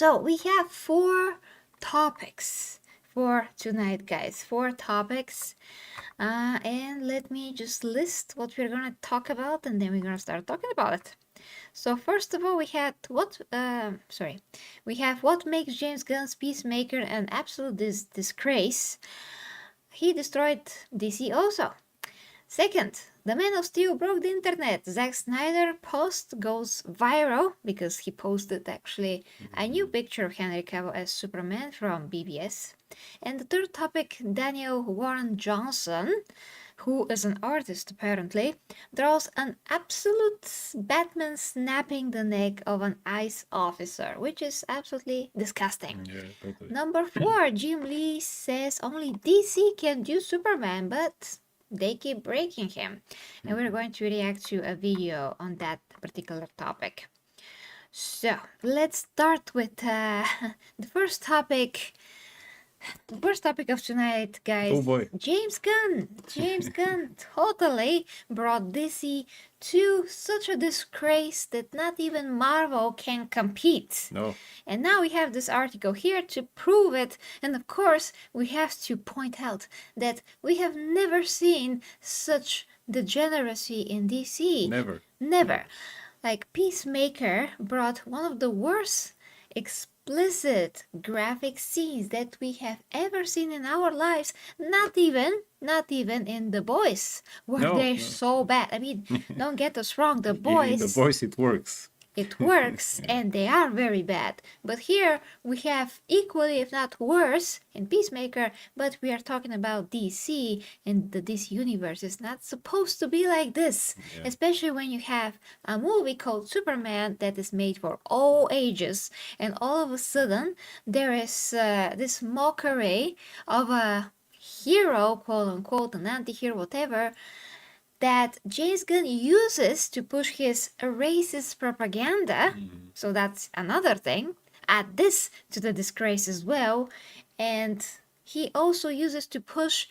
So we have 4 topics for tonight, guys. 4 topics. And let me just list what we're gonna talk about, and then we're gonna start talking about it. So first of all, we have what makes James Gunn's Peacemaker an absolute disgrace. He destroyed DC also. Second, the Man of Steel broke the internet. Zack Snyder post goes viral because he posted actually a new picture of Henry Cavill as Superman from BBS. And the third topic, Daniel Warren Johnson, who is an artist apparently, draws an absolute Batman snapping the neck of an ICE officer, which is absolutely disgusting. Yeah, totally. Number 4, Jim Lee says only DC can do Superman, but they keep breaking him. And we're going to react to a video on that particular topic. So let's start with the first topic. The first topic of tonight, guys. Oh boy. James Gunn. James Gunn totally brought DC to such a disgrace that not even Marvel can compete. No. And now we have this article here to prove it. And of course, we have to point out that we have never seen such degeneracy in DC. Never. Never. Like Peacemaker brought one of the worst explicit graphic scenes that we have ever seen in our lives. Not even in The Boys, where they're so bad. I mean, don't get us wrong, The Boys. In The Boys, it works. It works, and they are very bad. But here we have equally, if not worse, in Peacemaker. But we are talking about DC, and the DC universe is not supposed to be like this. Yeah. Especially when you have a movie called Superman that is made for all ages, and all of a sudden there is this mockery of a hero, quote unquote, an anti-hero, whatever, that James Gunn uses to push his racist propaganda. So that's another thing. Add this to the disgrace as well. And he also uses to push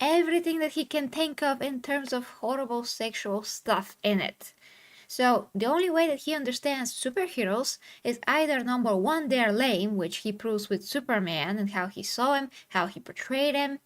everything that he can think of in terms of horrible sexual stuff in it. So the only way that he understands superheroes is either number one, they're lame, which he proves with Superman and how he saw him, how he portrayed him,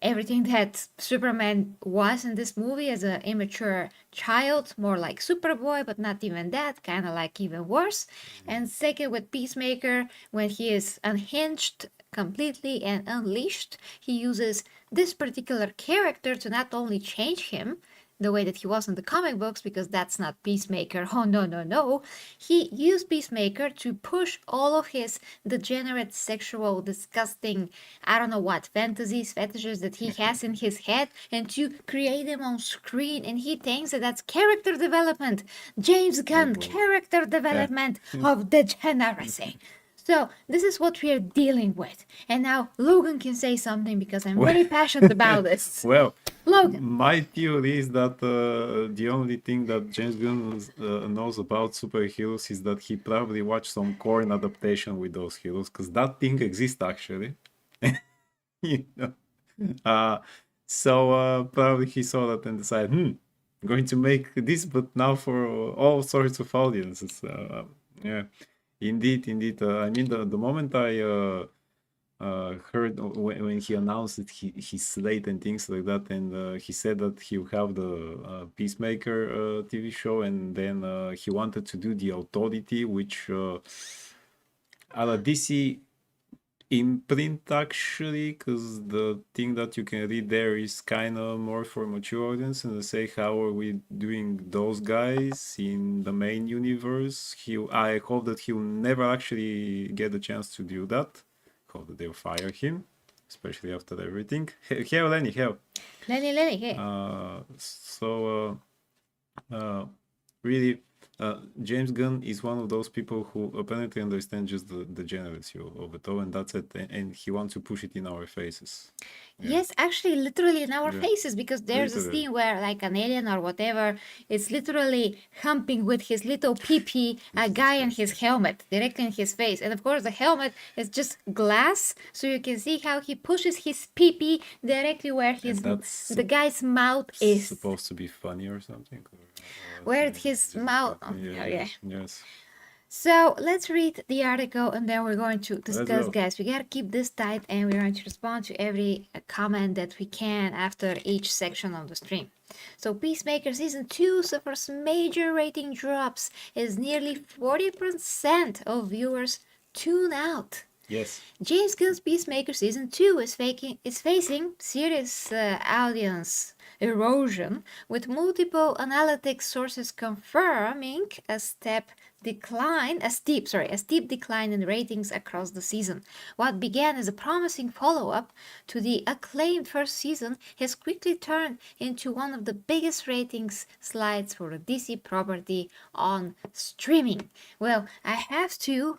everything that Superman was in this movie as an immature child, more like Superboy, but not even that, kind of like even worse. And second, with Peacemaker, when he is unhinged completely and unleashed, he uses this particular character to not only change him the way that he was in the comic books, because that's not Peacemaker. Oh, no. He used Peacemaker to push all of his degenerate, sexual, disgusting, I don't know what, fetishes that he has in his head, and to create them on screen. And he thinks that that's character development. James Gunn, character development of degeneracy. So this is what we are dealing with. And now Logan can say something because I'm very passionate about this. Well, Logan. My theory is that the only thing that James Gunn knows about superheroes is that he probably watched some Korn adaptation with those heroes, because that thing exists actually. You know? So probably he saw that and decided, I'm going to make this, but now for all sorts of audiences. Yeah. Indeed. I mean, the moment I heard when he announced that his slate and things like that, and he said that he would have the Peacemaker TV show, and then he wanted to do the Authority, which are a DC imprint actually, because the thing that you can read there is kind of more for mature audience, and they say, how are we doing those guys in the main universe? I hope that he'll never actually get the chance to do that. Hope that they'll fire him, especially after everything. Hell, Lenny, hell. Lenny, hey. Really, James Gunn is one of those people who apparently understand just the degeneracy of it all, and that's it. And he wants to push it in our faces. Yeah. Yes, actually, literally in our faces, because there's a scene where, like, an alien or whatever is literally humping with his little pee-pee a guy in his helmet, directly in his face. And of course, the helmet is just glass, so you can see how he pushes his pee-pee directly where the guy's mouth is. Supposed to be funny or something? Where his mouth... Yeah. Yes. So let's read the article and then we're going to discuss, go. guys. We gotta keep this tight and we're going to respond to every comment that we can after each section of the stream. So Peacemaker Season 2 suffers major rating drops as nearly 40% of viewers tune out. Yes. James Gunn's Peacemaker Season 2 is facing serious audience erosion, with multiple analytics sources confirming a steep decline in ratings across the season. What began as a promising follow-up to the acclaimed first season has quickly turned into one of the biggest ratings slides for a DC property on streaming. Well, I have to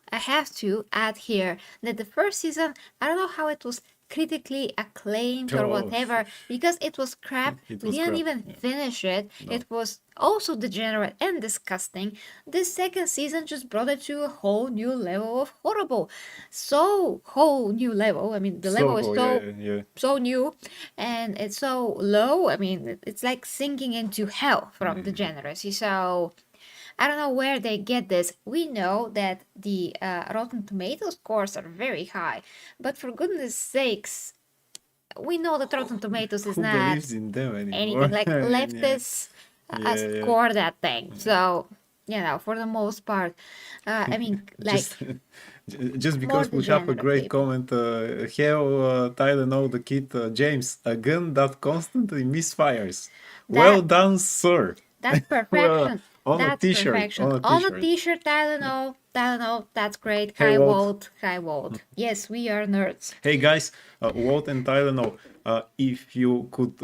add here that the first season, I don't know how it was critically acclaimed or whatever, because it was crap. We didn't even finish it. No. It was also degenerate and disgusting. This second season just brought it to a whole new level of horrible. So whole new level. I mean, the level is so new and it's so low. I mean, it's like sinking into hell from degeneracy. So I don't know where they get this. We know that the Rotten Tomatoes scores are very high, but for goodness sakes, we know that Rotten Tomatoes is Who not believes in them anymore? anything. Like leftists score that thing. So, for the most part, I mean, like just because we have a great comment, hell, Tyler, know the kid, James, a gun that constantly misfires. Well done, sir. That's perfection. On a That's t-shirt. perfection. On a t-shirt, Tylenol, that's great. Hey, High Walt. Walt. Yes, we are nerds. Hey guys, Walt and Tylenol, if you could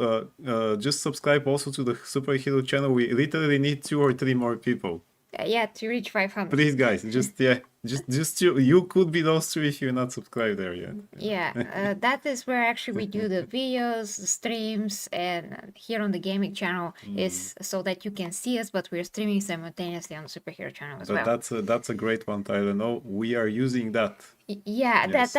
just subscribe also to the superhero channel, we literally need 2 or 3 more people. Yeah, to reach 500. Please, guys, just you could be those 2 if you're not subscribed there yet. Yeah, that is where actually we do the videos, the streams, and here on the gaming channel is so that you can see us, but we're streaming simultaneously on the superhero channel as well. That's a great one, Tylenol. We are using that. Yeah, that's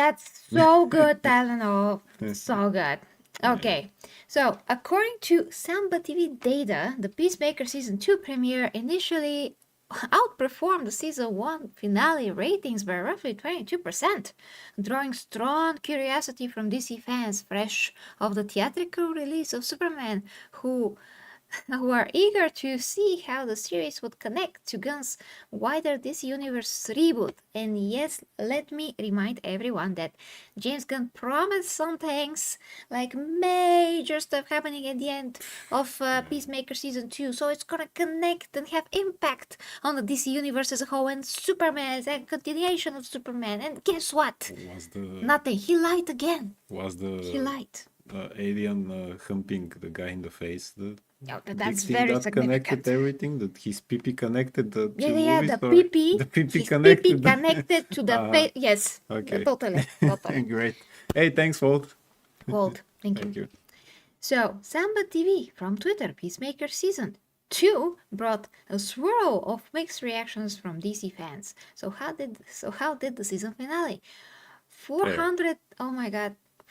so good, Tylenol. So good. Okay, so according to Samba TV data, the Peacemaker Season 2 premiere initially outperformed the Season 1 finale ratings by roughly 22%, drawing strong curiosity from DC fans fresh of the theatrical release of Superman, who are eager to see how the series would connect to Gunn's wider DC Universe reboot. And yes, let me remind everyone that James Gunn promised some things, like major stuff happening at the end of Peacemaker Season 2, so it's gonna connect and have impact on the DC Universe as a whole, and Superman is a continuation of Superman, and guess what? Nothing. He lied again. He lied. Alien humping the guy in the face. That's very that significant. Connected everything. That his pee connected the two movies. The pee connected to the face. Yes. Okay. Totally. Great. Hey, thanks, Walt. Walt, thank you. So, Samba TV from Twitter, Peacemaker Season 2 brought a swirl of mixed reactions from DC fans. So how did the season finale?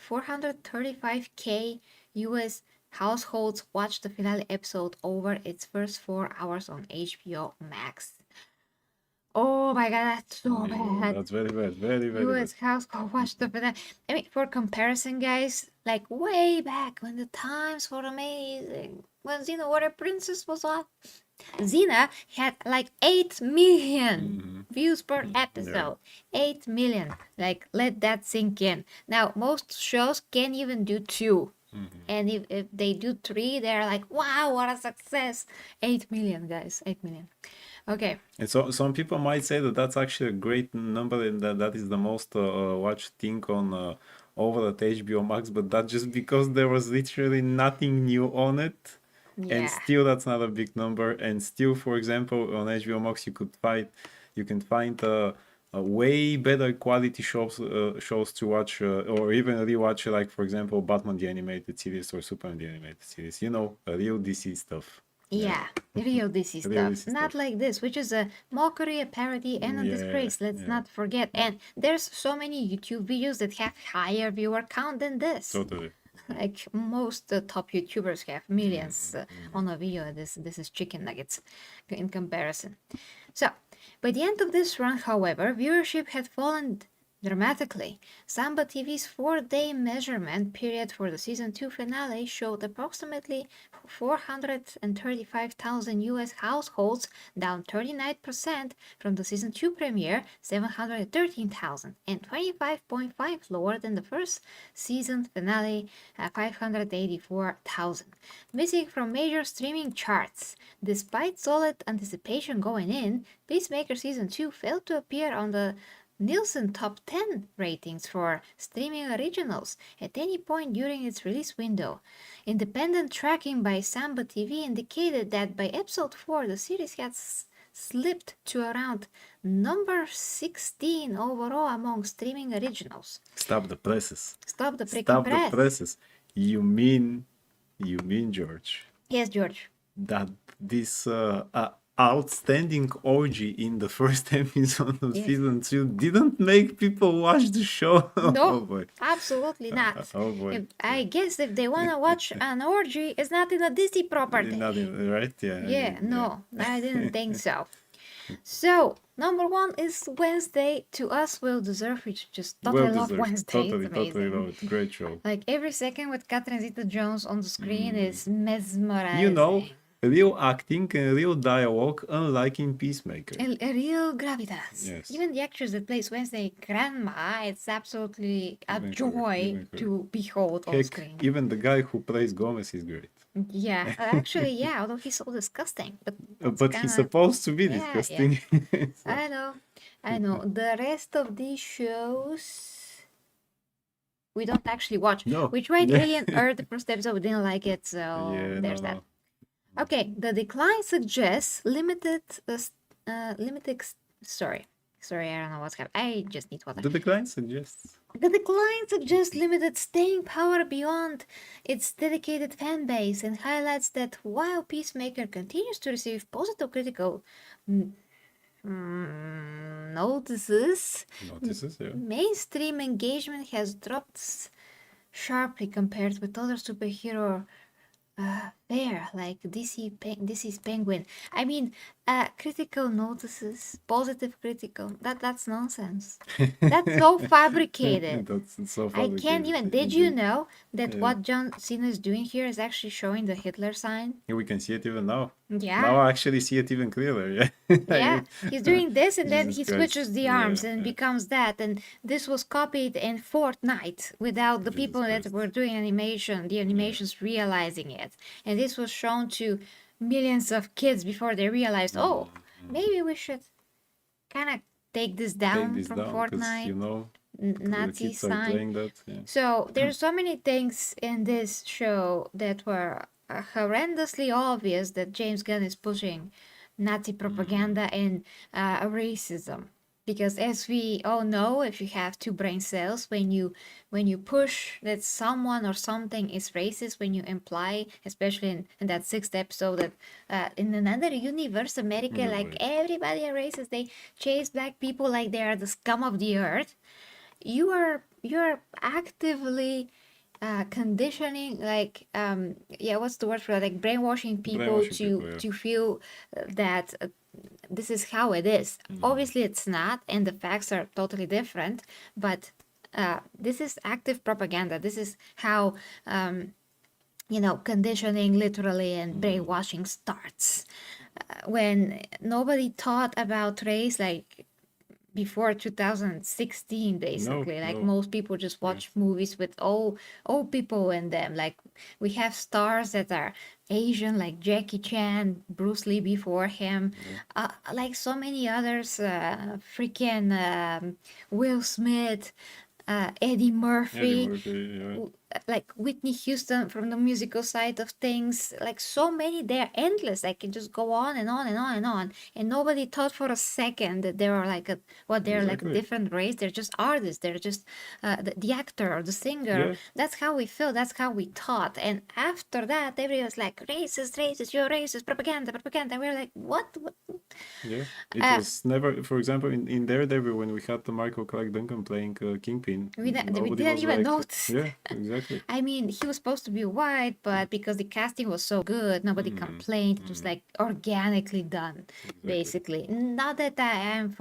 435k US households watched the finale episode over its first 4 hours on HBO Max. Oh my god, that's so bad. That's very bad. Very, very US household watched the finale. I mean, for comparison, guys, like way back when the times were amazing, when Xena Warrior Princess was on, Xena had like 8 million views per episode. 8 million. Like, let that sink in. Now, most shows can't even do 2. And if they do 3, they're like, wow, what a success. 8 million, guys. 8 million. Okay. And so some people might say that that's actually a great number and that is the most watched thing on over at HBO Max, but that's just because there was literally nothing new on it. Yeah. And still that's not a big number. And still, for example, on HBO Max you can find a way better quality shows to watch or even rewatch, like for example Batman the Animated Series or Superman the Animated Series. You know, real DC stuff. Yeah, real DC stuff. Real DC Not stuff. like this, which is a mockery, a parody, and a disgrace. Let's not forget. And there's so many YouTube videos that have higher viewer count than this. Totally. Like most top YouTubers have millions on a video. This is chicken nuggets in comparison. So By the end of this run, however, viewership had fallen dramatically. Samba TV's 4-day measurement period for the season 2 finale showed approximately 435,000 US households, down 39% from the season 2 premiere, 713,000, and 25.5 lower than the first season finale, 584,000. Missing from major streaming charts. Despite solid anticipation going in, Peacemaker Season 2 failed to appear on the Nielsen Top 10 ratings for streaming originals at any point during its release window. Independent tracking by Samba TV indicated that by episode 4 the series had slipped to around number 16 overall among streaming originals. Stop the presses. Stop the freaking Stop press. the presses. You mean, George, Yes, George. that this outstanding orgy in the first episode of Yes. season 2 didn't make people watch the show? No, Oh boy. absolutely not. Oh boy. I guess if they want to watch an orgy, it's not in a Disney property. Nothing, right? Yeah. Yeah, no, I didn't think so. So, number 1 is Wednesday. To us, will deserve. We just totally Well love deserved. Wednesday. Totally, It's amazing. totally love it. Great show. Like every second with Catherine Zeta-Jones on the screen is mesmerizing. You know, real acting and real dialogue, unlike in Peacemaker. A real gravitas. Yes. Even the actress that plays Wednesday Grandma, it's absolutely a Even her, joy even her. to behold on Heck, screen. even the guy who plays Gomez is great. Yeah, actually, yeah, although he's so disgusting. But it's But he's kinda- supposed to be Yeah, disgusting. I know, I know. The rest of these shows we don't actually watch. No. We tried Alien Earth the first episode, we didn't like it, so Yeah, there's no, that. no. Okay, the decline suggests limited, sorry, I don't know what's happening. I just need water. The decline suggests. The decline suggests limited staying power beyond its dedicated fan base and highlights that while Peacemaker continues to receive positive critical notices, Notices, yeah. mainstream engagement has dropped sharply compared with other superhero fare like DC's Penguin. I mean, critical notices, positive critical. That's nonsense. That's so fabricated. That's so I fabricated. can't even. Did you indeed. know that Yeah. what John Cena is doing here is actually showing the Hitler sign? Yeah, we can see it even now. Yeah. Now I actually see it even clearer. Yeah. Yeah, he's doing this and then he Jesus Christ. switches the Yeah, arms and yeah. becomes that. And this was copied in Fortnite without the Jesus people that Christ. were doing the animations realizing it. And this was shown to millions of kids before they realized, oh, maybe we should kind of take this down Take this from down because Fortnite. you know the Nazi kids are sign. playing that. Yeah. So there's so many things in this show that were horrendously obvious that James Gunn is pushing Nazi propaganda and racism. Because as we all know, if you have two brain cells, when you push that someone or something is racist, when you imply, especially in that 6th episode, that in another universe, America, Yeah, like right. everybody are racist, they chase black people like they are the scum of the earth. You're actively conditioning, like what's the word for that? Like brainwashing people Brainwashing people, yeah. to feel that this is how it is. Obviously it's not, and the facts are totally different, but this is active propaganda. This is how conditioning literally and brainwashing starts. When nobody thought about race like before 2016, basically. Like no. most people just watch movies with old people in them. Like we have stars that are Asian, like Jackie Chan, Bruce Lee before him, like so many others, freaking Will Smith, Eddie Murphy. Eddie Murphy, yeah. Like Whitney Houston from the musical side of things, like so many, they're endless. I can just go on and on and on and on. And nobody thought for a second that they were like they're like a Exactly. different race. They're just artists. They're just the actor or the singer. Yeah. That's how we feel. That's how we thought. And after that, everybody was like, racist, you're racist, propaganda. And we're like, what? Yeah, it Uh, was never. For example, in Daredevil, when we had the Michael Clark Duncan playing Kingpin, we nobody didn't was even like, notice. yeah, exactly. I mean, he was supposed to be white, but because the casting was so good, nobody complained. It was like organically done, basically. Not that I'm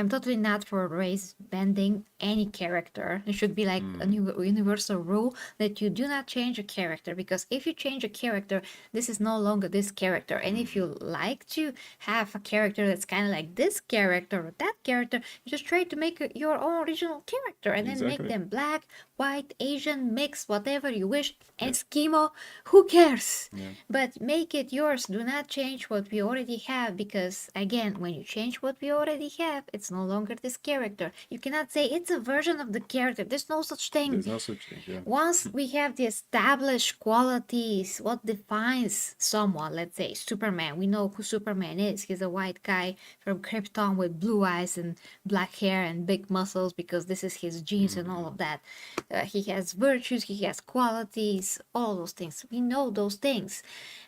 totally not for race bending any character. It should be like a new universal rule that you do not change a character, because if you change a character, this is no longer this character. And if you like to have a character that's kind of like this character or that character, you just try to make your own original character and then make Exactly. them black, white, Asian, mix, whatever you wish, Eskimo, who cares? Yeah. But make it yours. Do not change what we already have, because again, when you change what we already have, it's no longer this character. You cannot say it's a version of the character. There's no such thing. There's no such thing. Yeah. Once we have the established qualities, what defines someone, let's say Superman, we know who Superman is. He's a white guy from Krypton with blue eyes and black hair and big muscles, because this is his genes and all of that. He has virtues, he has qualities, all those things. We know those things.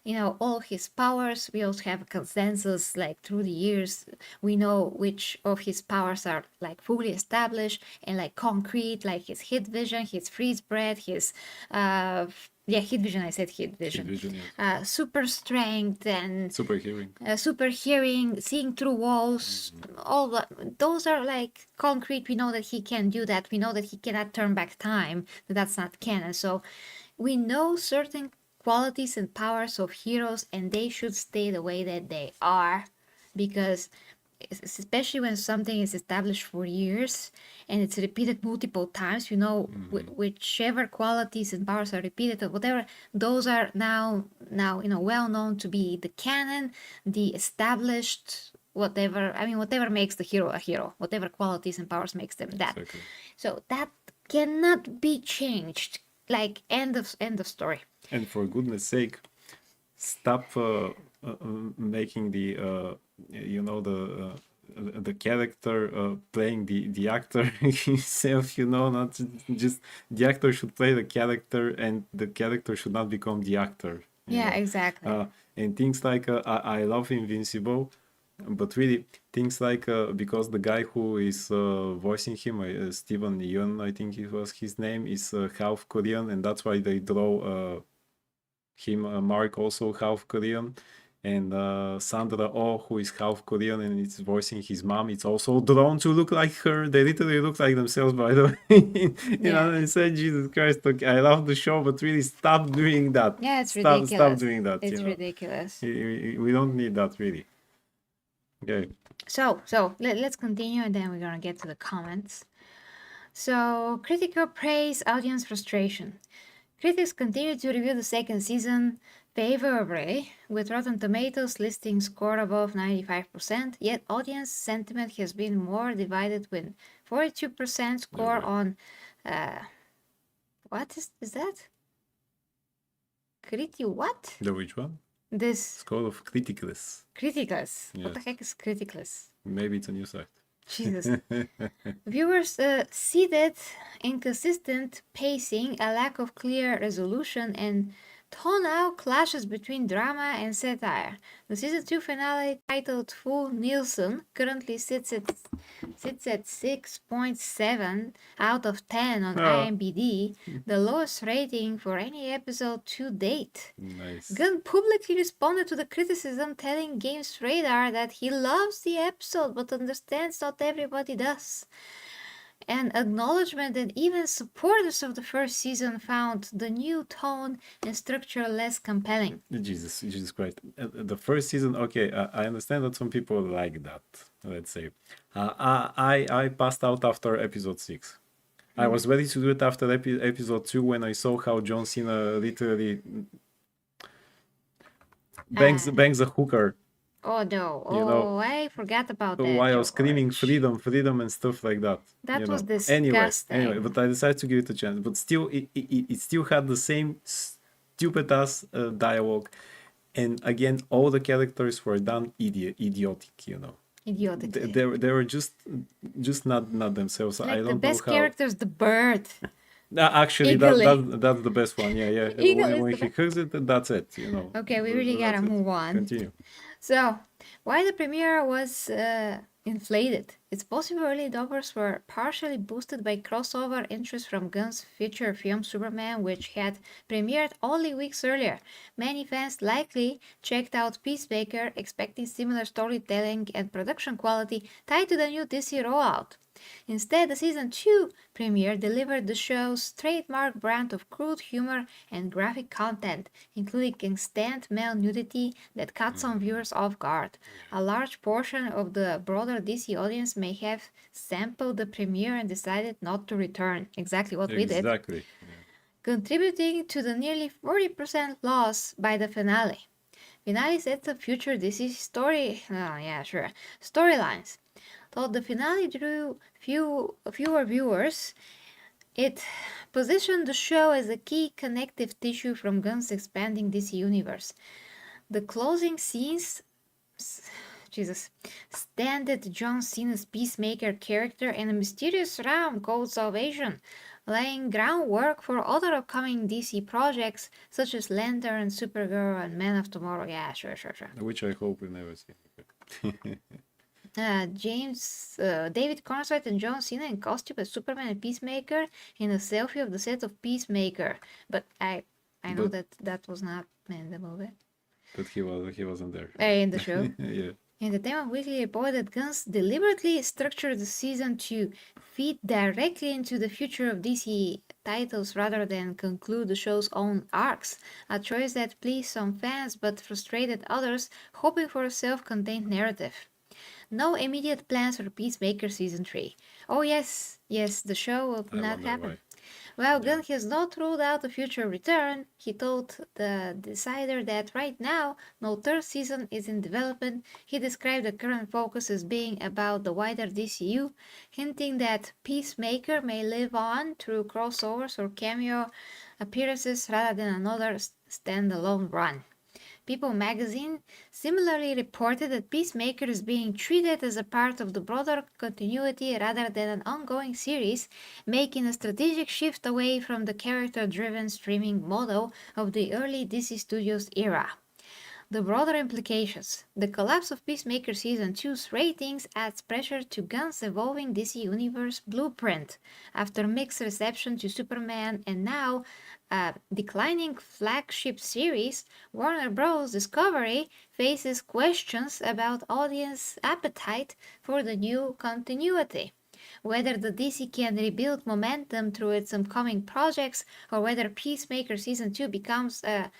You know, all his powers. We also have a consensus, like through the years, we know which of his powers are like fully established and like concrete, like his heat vision, his freeze breath, his heat vision. I said heat vision. Heat vision, yes. Super strength and Super hearing. super hearing, seeing through walls. All that, those are like concrete. We know that he can do that. We know that he cannot turn back time. That's not canon. So we know certain qualities and powers of heroes, and they should stay the way that they are, because especially when something is established for years and it's repeated multiple times, you know, whichever qualities and powers are repeated or whatever, those are now you know, well known to be the canon, the established, whatever makes the hero a hero, whatever qualities and powers makes them that. Exactly. So that cannot be changed. Like end of story. And for goodness sake, stop making the you know, the character playing the actor himself, you know, not just the actor should play the character and the character should not become the actor. Yeah, know. exactly. And things like I love Invincible, but really things like because the guy who is voicing him, Steven Yeun, I think it was his name, is half Korean, and that's why they draw him, Mark, also half Korean. And Sandra Oh, who is half Korean and is voicing his mom, it's also drawn to look like her. They literally look like themselves, by the way. You know, and said, Jesus Christ, okay, I love the show, but really stop doing that. Yeah, it's ridiculous. Stop doing that. It's you know? ridiculous. We don't need that, really. Okay. So let's continue, and then we're gonna get to the comments. So critical praise, audience frustration. Critics continue to review the second season favorably, with Rotten Tomatoes listing score above 95%, yet audience sentiment has been more divided, with 42% score on what is that? What? The which one? This Score of Criticless. Criticless. What the Yes. heck is Criticless? Maybe it's a new site. Jesus. Viewers cited inconsistent pacing, a lack of clear resolution, and tonal clashes between drama and satire. The season 2 finale, titled Full Nielsen, currently sits at 6.7 out of 10 on IMDb, the lowest rating for any episode to date. Nice. Gunn publicly responded to the criticism, telling Games Radar that he loves the episode but understands not everybody does. An acknowledgement that even supporters of the first season found the new tone and structure less compelling. Jesus Christ. The first season, okay, I understand that some people like that, let's say. I passed out after episode 6. I was ready to do it after episode 2 when I saw how John Cena literally bangs a hooker. Oh no! You know, I forgot about that. while screaming George. freedom and stuff like that. That was know. disgusting. Anyway, but I decided to give it a chance. But still, it still had the same stupid ass dialogue, and again, all the characters were done idiotic. You know. Idiotic. They were just not themselves. Like I don't the best know how. character's the bird. Actually, that's the best one. Yeah. Eagle When is he cooks it, that's it. You know. Okay, we really gotta move on. Continue. So, Why the premiere was inflated? It's possible early numbers were partially boosted by crossover interest from Gunn's feature film Superman, which had premiered only weeks earlier. Many fans likely checked out Peacemaker, expecting similar storytelling and production quality tied to the new DC rollout. Instead, the season 2 premiere delivered the show's trademark brand of crude humor and graphic content, including extant male nudity that caught some viewers off guard. A large portion of the broader DC audience may have sampled the premiere and decided not to return, exactly what we did, Exactly. Yeah. contributing to the nearly 40% loss by the finale. Finale sets up future DC storylines. Though the finale drew fewer viewers, it positioned the show as a key connective tissue from Gunn's expanding DC universe. The closing scenes standed John Cena's Peacemaker character in a mysterious realm called Salvation, laying groundwork for other upcoming DC projects such as Lantern, Supergirl, and Man of Tomorrow. Yeah, sure. Which I hope we never see. David Cornswright and John Cena in costume as Superman and Peacemaker in a selfie of the set of Peacemaker. But I know that was not in the movie. But he wasn't there. In the show. Yeah. In the Time Weekly reported that Guns deliberately structured the season to feed directly into the future of DC titles rather than conclude the show's own arcs, a choice that pleased some fans but frustrated others, hoping for a self-contained narrative. No immediate plans for Peacemaker Season 3. Oh yes, the show will not happen. Well, Gunn has not ruled out a future return. He told the Decider that right now, no third season is in development. He described the current focus as being about the wider DCU, hinting that Peacemaker may live on through crossovers or cameo appearances rather than another standalone run. People magazine similarly reported that Peacemaker is being treated as a part of the broader continuity rather than an ongoing series, making a strategic shift away from the character-driven streaming model of the early DC Studios era. The broader implications. The collapse of Peacemaker Season 2's ratings adds pressure to Gunn's evolving DC Universe blueprint. After mixed reception to Superman and now a declining flagship series, Warner Bros. Discovery faces questions about audience appetite for the new continuity. Whether the DC can rebuild momentum through its upcoming projects or whether Peacemaker Season 2 becomes a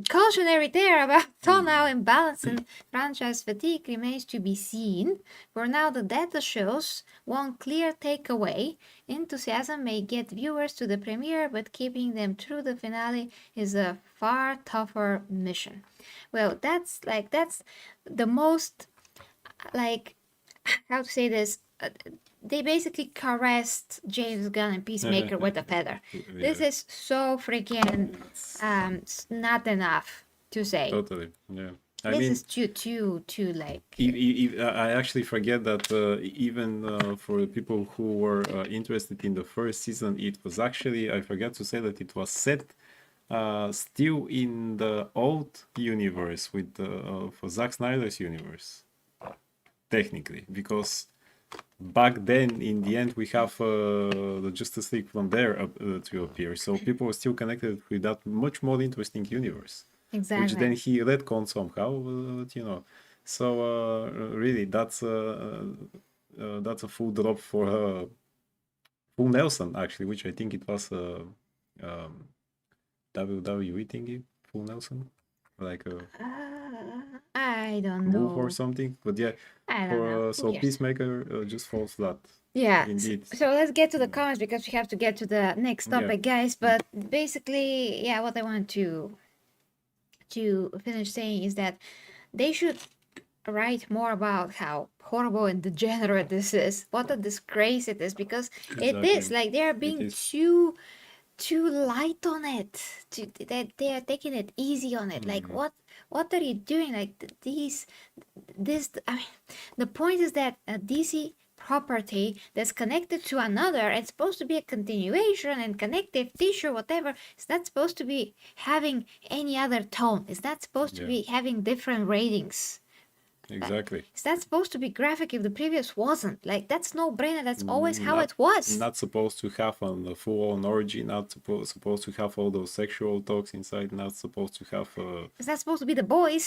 cautionary tale about tonal imbalance and franchise fatigue remains to be seen. For now, the data shows one clear takeaway: enthusiasm may get viewers to the premiere, but keeping them through the finale is a far tougher mission. Well, that's the most, how to say this, they basically caressed James Gunn and Peacemaker with a feather. This is so freaking not enough to say. Totally, yeah. This is too like. I actually forget that even for the people who were interested in the first season, it was actually, I forgot to say that it was set still in the old universe with for Zack Snyder's universe, technically, because back then in the end we have the Justice League from there to appear, so people were still connected with that much more interesting universe. Exactly. Which then he retconned somehow, so really that's a full drop for Full Nelson, actually, which I think it was WWE thingy, Full Nelson, like a I don't move know or something, but yeah, I don't know. so Peacemaker just falls flat. Yeah, Indeed. so let's get to the comments because we have to get to the next topic, guys. But basically, yeah, what I want to finish saying is that they should write more about how horrible and degenerate this is, what a disgrace it is, because it is like they are being too light on it, that they are taking it easy on it. Like what are you doing? Like this, I mean, the point is that DC property that's connected to another. It's supposed to be a continuation and connective tissue, whatever. It's not supposed to be having any other tone. It's not supposed to be having different ratings. Exactly. It's not supposed to be graphic if the previous wasn't. Like, that's no brainer. That's always how it was. Not supposed to have a full-on orgy. Not supposed to have all those sexual talks inside. Not supposed to have. It's not supposed to be the boys.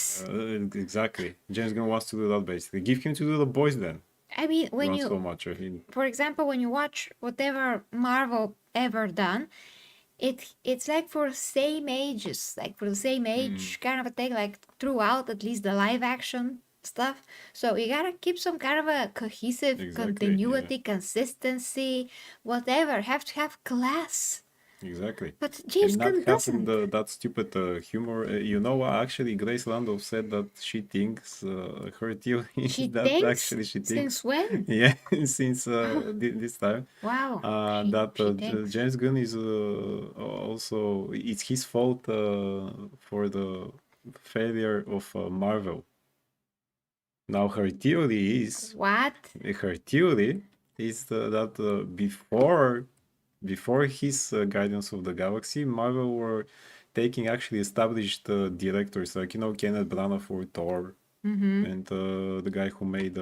Exactly. James Gunn wants to do that basically. Give him to do the boys then. I mean, when Not you, so much. I mean, for example, when you watch whatever Marvel ever done, it's like for same ages, like for the same age kind of a thing, like throughout at least the live action stuff. So you gotta keep some kind of a cohesive continuity, consistency, whatever. Have to have class. Exactly. But James Gunn doesn't. That stupid humor. Actually, Grace Landau said that she thinks her theory She that thinks? actually she thinks. Since when? Yeah, since this time. Wow. That She thinks. James Gunn is also it's his fault for the failure of Marvel. Now her theory is What? that before his Guardians of the Galaxy, Marvel were taking actually established directors, like Kenneth Branagh for Thor, and the guy who made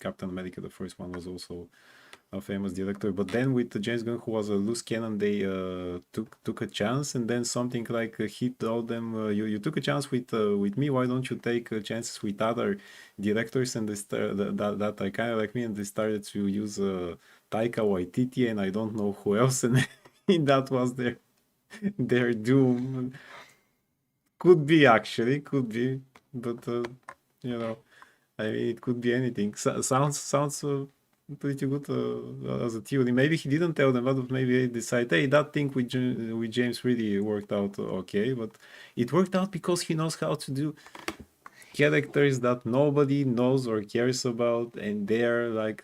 Captain America, the first one, was also a famous director. But then with James Gunn, who was a loose cannon, they took a chance, and then something like he told them, "You took a chance with me. Why don't you take chances with other directors?" And they that are kind of like me, and they started to use Taika Waititi, and I don't know who else, and that was their doom. Could be, but I mean, it could be anything. Sounds pretty good as a theory. Maybe he didn't tell them, but maybe they decide, hey, that thing with James really worked out okay, but it worked out because he knows how to do characters that nobody knows or cares about, and they're like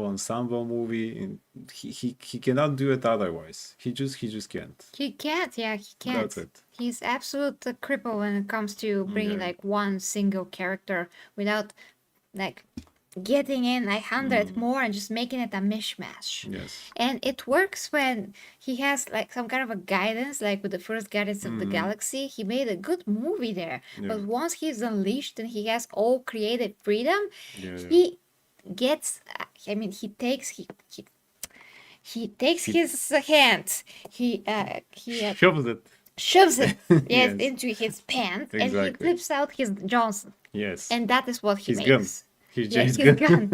ensemble movie, and he cannot do it otherwise. He just can't. He can't. Yeah, he can't. That's it. He's absolute cripple when it comes to bringing like one single character without like getting in like 100 more and just making it a mishmash. Yes. And it works when he has like some kind of a guidance, like with the first Guardians of the Galaxy. He made a good movie there. But once he's unleashed and he has all creative freedom, he gets, I mean, he takes his hand, he shoves it Yes. into his pants, and he Exactly. flips out his Johnson. Yes. And that is what he He's makes. Gunn. He's James he's Gunn.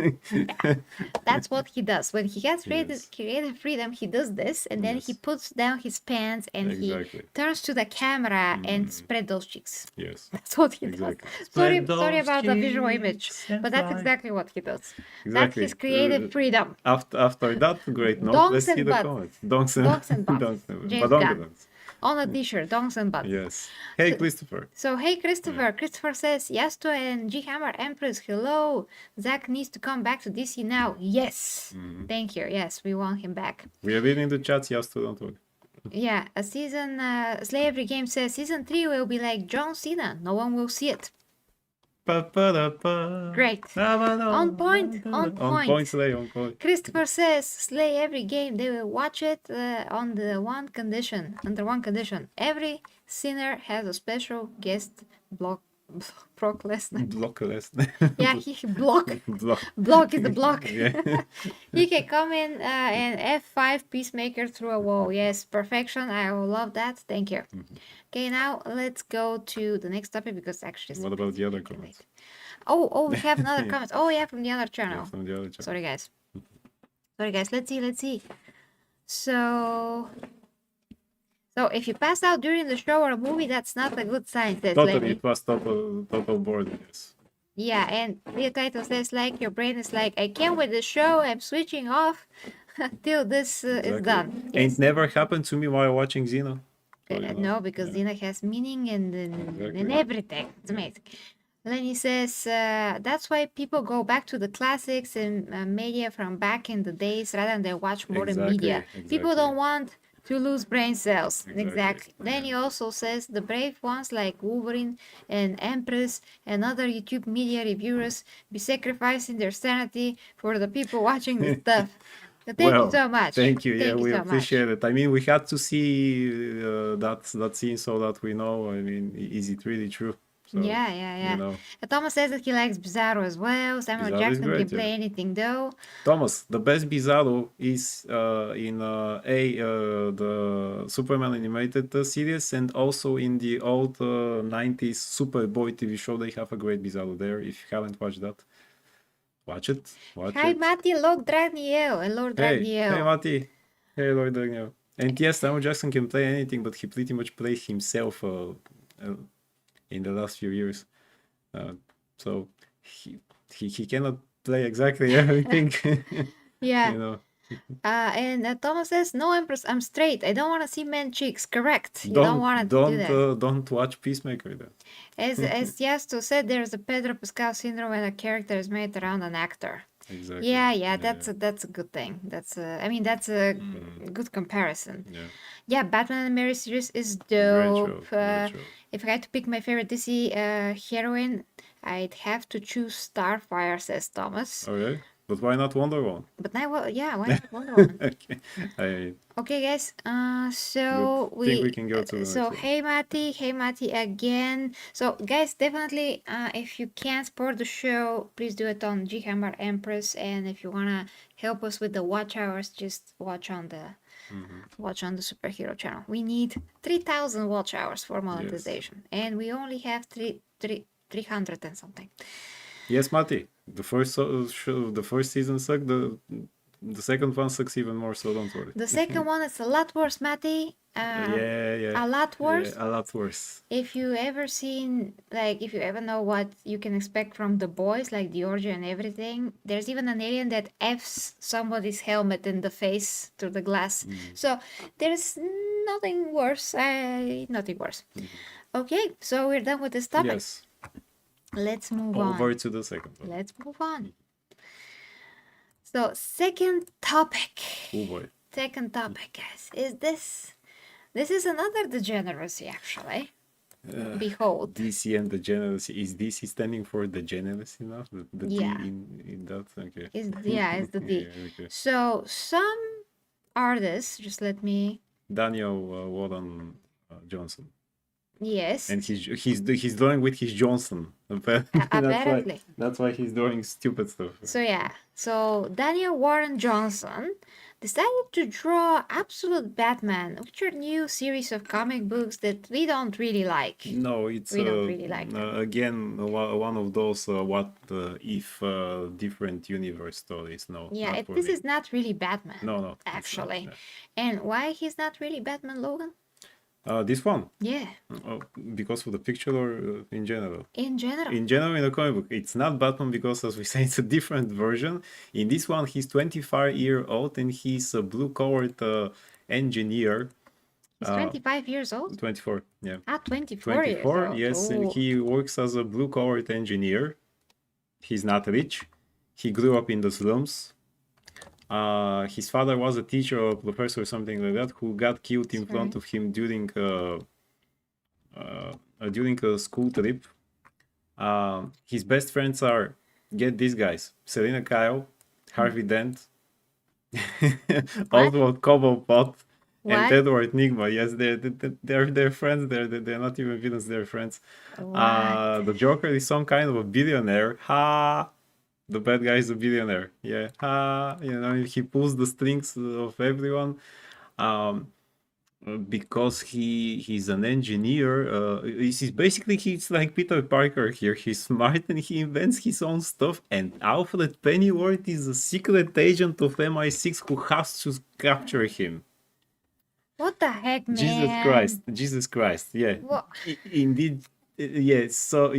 Gunn. That's what he does. When he has Yes. creative freedom, he does this, and then he Yes. puts down his pants and Exactly. he turns to the camera and spread those cheeks. Yes. That's what he Exactly. does. Spread Sorry those about the visual image, cheeks and but that's fly. exactly what he does. That's Exactly. his creative freedom. After that great note, Donks let's see and the butts. comments. Donks and butts. Donks and James badonka. Gunn. On a t-shirt, donks and butts. Yes. Hey, Christopher. So, hey, Christopher. Christopher says, Yasto and G Hammer Empress, hello. Zack needs to come back to DC now. Yes. Thank you. Yes, we want him back. We are reading the chats, yes, too, don't worry. Yeah, a season, Slay Every Game says, season 3 will be like John Cena. No one will see it. Great. On point. On On point. point, Slay, on point. Christopher says, Slay Every Game. They will watch it under one condition. Every sinner has a special guest Brock Lesnar. Block less. Yeah, he block. Block. Block is the block. Yeah. He can come in and F5 Peacemaker through a wall. Yes, perfection. I will love that. Thank you. Okay, now let's go to the next topic because actually. What about the other comments? Oh, we have another comment. Oh, yeah, from the other Yeah, channel. from the other chat. Sorry, guys. Let's see. So if you pass out during the show or a movie, that's not a good sign, says Totally, Lenny. it was total boredom, yes. Yeah, and the title says like your brain is like, I can't wait the show. I'm switching off till this is done. And it never happened to me while watching Xena. No, because Xena has meaning and everything. It's amazing. Lenny says that's why people go back to the classics and media from back in the days rather than watch modern media. People don't want to lose brain cells. Exactly. Then yeah. he also says the brave ones like Wolverine and Empress and other YouTube media reviewers be sacrificing their sanity for the people watching this stuff. Thank you Well, so much. thank you. Yeah, Thank you we so much. appreciate it. I mean, we had to see that scene so that we know. I mean, is it really true? So, Yeah, yeah, yeah. you know, Thomas says that he likes Bizarro as well. Samuel Bizarro is Jackson can great. play Yeah. anything though. Thomas, the best Bizarro is in the Superman animated series and also in the old 90s Superboy TV show. They have a great Bizarro there. If you haven't watched that, watch it. Watch Hi, it. Matti, Lord Dragniel and Lord Hey, Dragniel. Mati. Hey, Lloyd Daniel. And yes, Samuel Jackson can play anything, but he pretty much played himself in the last few years. So he cannot play exactly everything. Yeah. You know. And Thomas says, "No, Empress, I'm straight. I don't want to see men cheeks." Correct. You don't want to do that. Don't watch Peacemaker then. As Yasto said, there's a Pedro Pascal syndrome when a character is made around an actor. Exactly. Yeah, that's a good thing. That's a good comparison. Yeah, Batman and Mary series is dope. Great show. If I had to pick my favorite DC heroine, I'd have to choose Starfire, says Thomas. Okay, but why not Wonder Woman? But now, well, yeah, why not Wonder Woman? Okay. Okay, guys. So Good. Think we can go to the so next hey Mati again. So guys, definitely, if you can support the show, please do it on Ghammer Empress, and if you wanna help us with the watch hours, just watch on the superhero channel. We need 3,000 watch hours for monetization, and we only have 300 and something. Yes, Mati. The first season sucked. The second one sucks even more, so don't worry. The second one is a lot worse, Mati. Yeah. A lot worse. Yeah, a lot worse. If you ever know what you can expect from the boys, like the orgy and everything, there's even an alien that F's somebody's helmet in the face through the glass. So there's nothing worse. Nothing worse. Okay, so we're done with this topic. Yes. Let's move on. Over to the second one. Let's move on. So, second topic. Oh boy. Second topic, guys, is this. This is another degeneracy, actually. Behold. DC and degeneracy. Is DC standing for degeneracy now? The D in that? Okay. It's the D. Yeah, okay. So, some artists, just let me. Daniel Warren Johnson. Yes. And he's drawing with his Johnson. Apparently. That's why he's doing stupid stuff. So Daniel Warren Johnson decided to draw Absolute Batman, which are new series of comic books that we don't really like. No, we don't really like them. Again, one of those what if different universe stories. No. Yeah, this is not really Batman. No. Actually. And why he's not really Batman, Logan? This one? Yeah. Because of the picture or in general? In general. In general, in the comic book, it's not Batman because, as we say, it's a different version. In this one, he's 25-year-old and he's a blue-collared engineer. He's 25 years old? 24, yeah. 24 years old. Yes, and he works as a blue-collared engineer. He's not rich. He grew up in the slums. His father was a teacher or a professor or something like that who got killed in front of him during a school trip. His best friends are, get these guys, Selena Kyle, Harvey Dent, Oswald Cobblepot, and Edward Nigma. Yes, they're friends. They're not even villains. They're friends. The Joker is some kind of a billionaire. Ha! The bad guy is a billionaire. Yeah. He pulls the strings of everyone. Because he's an engineer. He's like Peter Parker here. He's smart and he invents his own stuff. And Alfred Pennyworth is a secret agent of MI6 who has to capture him. What the heck, man? Jesus Christ. Yeah. What? Indeed. Yes, so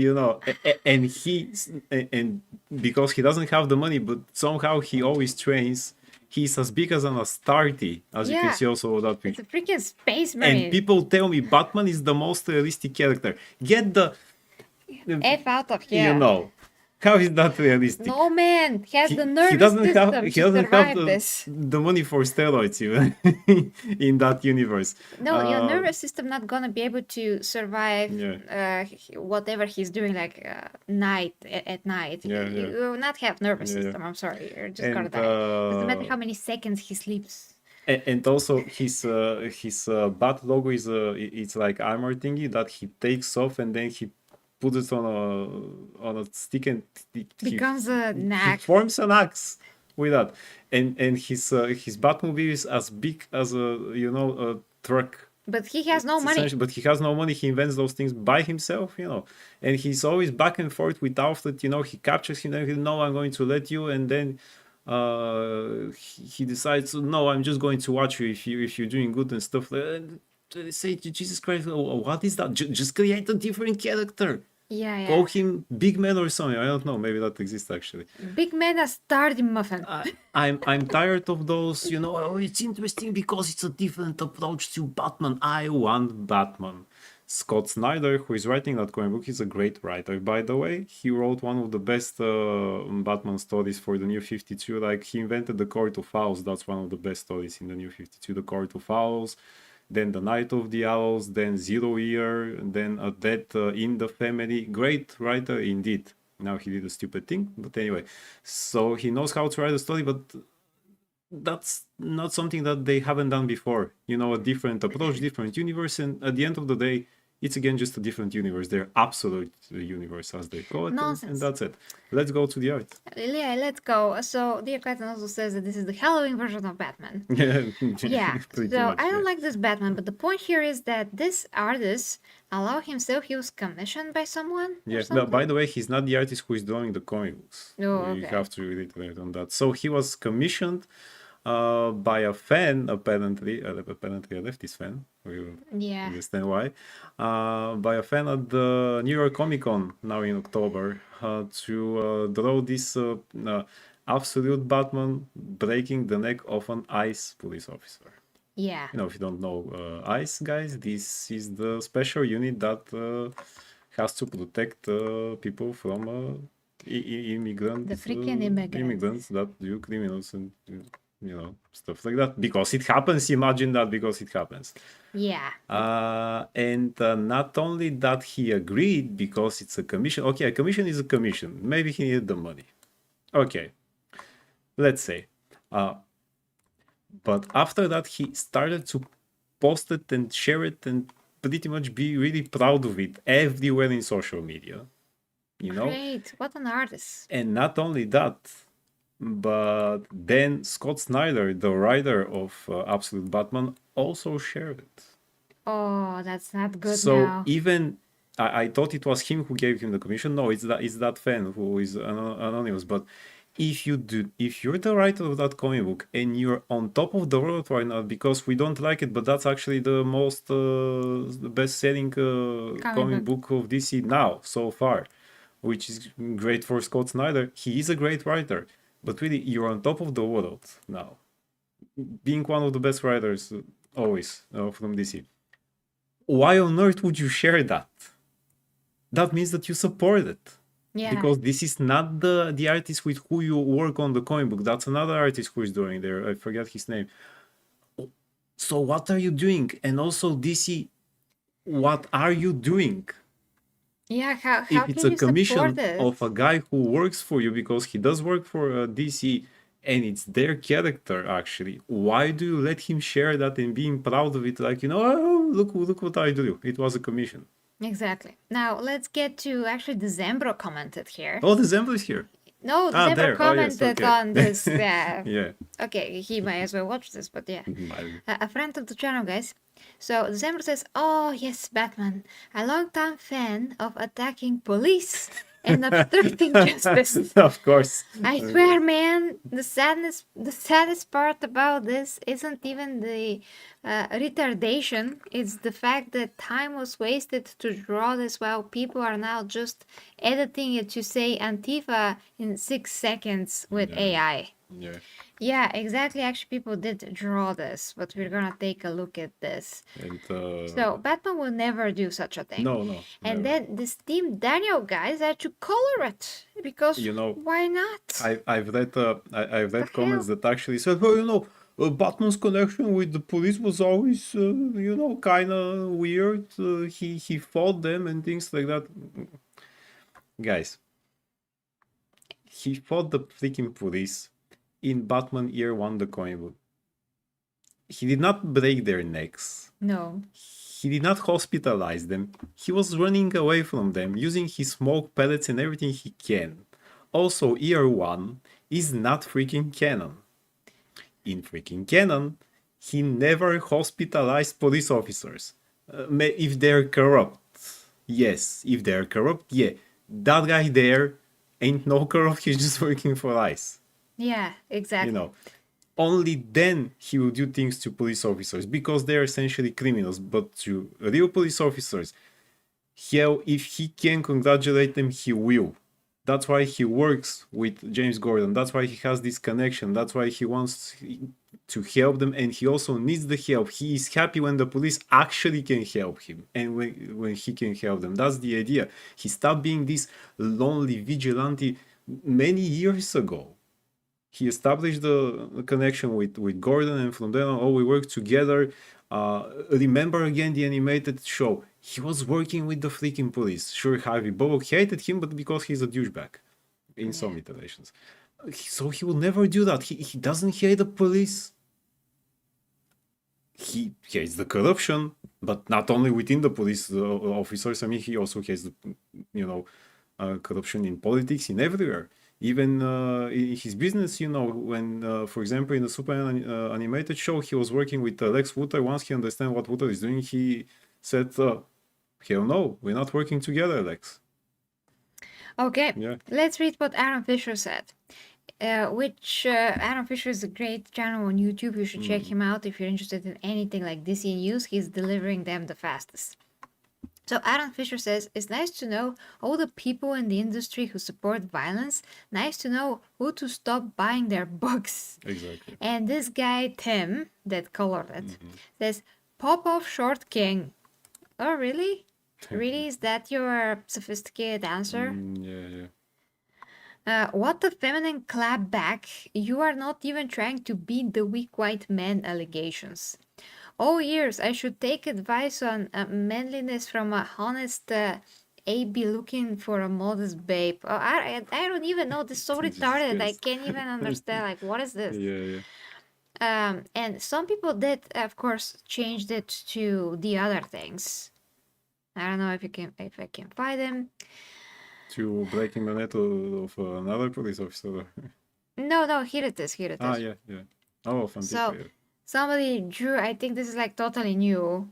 and because he doesn't have the money, but somehow he always trains. He's as big as an Astarte, as you can see also that picture. It's a freaking space marine. And people tell me Batman is the most realistic character. Get the F out of here. How is that realistic? No, man, he has the He nervous doesn't have system he to doesn't have survive this. the money for steroids even in that universe. No, your nervous system not gonna be able to survive Yeah, whatever he's doing, like at night. yeah, You yeah, will not have nervous yeah, yeah. system. I'm sorry, you're just gonna And die. Doesn't matter how many seconds he sleeps. and also his bat logo is it's like armor thingy that he takes off and then he puts it on a stick and Becomes a he knack. forms an axe with that. And his Batmobile is as big as a truck. But he has no It's money. but he has no money. He invents those things by himself. And he's always back and forth with Alfred. He captures him. And no, I'm going to let you. And then he decides, no, I'm just going to watch you if you're doing good and stuff. And they say, Jesus Christ, what is that? Just create a different character. Yeah, Call yeah. him Big Man or something. I don't know. Maybe that exists actually. Big man has starred in Muffin. I'm tired of those. Oh, it's interesting because it's a different approach to Batman. I want Batman. Scott Snyder, who is writing that comic book, is a great writer, by the way. He wrote one of the best Batman stories for the New 52. Like, he invented the Court of Owls. That's one of the best stories in the New 52. The Court of Owls, then The Night of the Owls, then Zero Year, then A Death in the Family. Great writer indeed. Now he did a stupid thing, but anyway. So he knows how to write a story, but that's not something that they haven't done before. A different approach, different universe, and at the end of the day, it's again just a different universe. They're absolute universe, as they call it, and that's it. Let's go to the art. Yeah, let's go. So, Dear Clayton also says that this is the Halloween version of Batman. Yeah, Pretty so much, I don't yeah. like this Batman, but the point here is that this artist allow himself, he was commissioned by someone or Yeah, something? by the way, he's not the artist who is drawing the comic books. Oh, You okay. have to reiterate on that. So he was commissioned by a fan, apparently a leftist fan. We will Yeah. understand why. By a fan at the New York Comic Con now in October to draw this absolute Batman breaking the neck of an ICE police officer. Yeah. If you don't know ICE, guys, this is the special unit that has to protect people from immigrants. The freaking immigrants that do criminals and stuff like that. Because it happens. Imagine that, because it happens. Yeah. And not only that, he agreed because it's a commission. Okay, a commission is a commission. Maybe he needed the money. Okay, let's say. But after that, he started to post it and share it and pretty much be really proud of it everywhere in social media. Great. What an artist. And not only that, but then Scott Snyder, the writer of Absolute Batman, also shared it. Oh, that's not good So now. even I thought it was him who gave him the commission. No, it's that fan who is anonymous. But if you're the writer of that comic book and you're on top of the world right now, because we don't like it, but that's actually the most the best-selling comic book of DC now so far, which is great for Scott Snyder. He is a great writer, but really, you're on top of the world now, being one of the best writers always from DC. Why on earth would you share that? That means that you support it. Yeah. Because this is not the artist with who you work on the comic book. That's another artist who is doing there. I forget his name. So what are you doing? And also, DC, what are you doing? Yeah, how If it's can a you commission support this? of a guy who works for you, because he does work for DC and it's their character actually, why do you let him share that and being proud of it? Like, oh, look what I do. It was a commission. Exactly. Now let's get to actually Decembro commented here. Oh, December is here. No, Decembro there. commented Oh, yes, okay. on this. Yeah. Yeah. Okay, he might as well watch this, but yeah. Might. A friend of the channel, guys. So December says, "Oh yes, Batman, a long-time fan of attacking police and obstructing justice." Of course. I swear, man, the saddest part about this isn't even the retardation. It's the fact that time was wasted to draw this while people are now just editing it to say Antifa in 6 seconds with AI. Yeah. Yeah, exactly. Actually, people did draw this, but we're gonna take a look at this. And So Batman will never do such a thing. no, And never. then this Team Daniel guys had to color it because You know, why not? I've The read comments hell? that actually said, well, Batman's connection with the police was always, kind of weird. He fought them and things like that. Guys, he fought the freaking police in Batman Year One, the comic book. He did not break their necks. No. He did not hospitalize them. He was running away from them, using his smoke pellets and everything he can. Also, Year 1 is not freaking canon. In freaking canon, he never hospitalized police officers. If they're corrupt. Yes, if they're corrupt, yeah. That guy there ain't no corrupt, he's just working for ICE. Yeah, You exactly. know, only then he will do things to police officers because they're essentially criminals. But to real police officers, hell, if he can congratulate them, he will. That's why he works with James Gordon. That's why he has this connection. That's why he wants to help them, and he also needs the help. He is happy when the police actually can help him, and when he can help them. That's the idea. He stopped being this lonely vigilante many years ago. He established the connection with Gordon, and from then on, we worked together. Remember again the animated show? He was working with the freaking police. Sure, Harvey Bullock hated him, but because he's a douchebag in some Yeah. iterations. So he will never do that. He doesn't hate the police. He hates the corruption, but not only within the police officers. I mean, he also hates the, corruption in politics, in everywhere. Even in his business, when, for example, in the Superman animated show, he was working with Lex Luthor. Once he understands what Luthor is doing, he said, hell no, we're not working together, Lex. Okay, Yeah. let's read what Aaron Fisher said. Aaron Fisher is a great channel on YouTube. You should check him out if you're interested in anything like DC news. He's delivering them the fastest. So Aaron Fisher says, it's nice to know all the people in the industry who support violence. Nice to know who to stop buying their books. Exactly. And this guy, Tim, that colored it, says, Pop off short king. Oh, really? Really? Is that your sophisticated answer? Yeah. What a feminine clap back. You are not even trying to beat the weak white men allegations. Oh, years, I should take advice on manliness from a honest AB looking for a modest babe. Oh, I don't even know. This is so Jesus retarded. I Christ. can't even understand. Like, what is this? Yeah. And some people did, of course, changed it to the other things. I don't know if I can find them. To breaking the neck of another police officer. No, here it is. Here it is. Yeah. Oh, from So Tifa, yeah. somebody drew, I think this is like totally new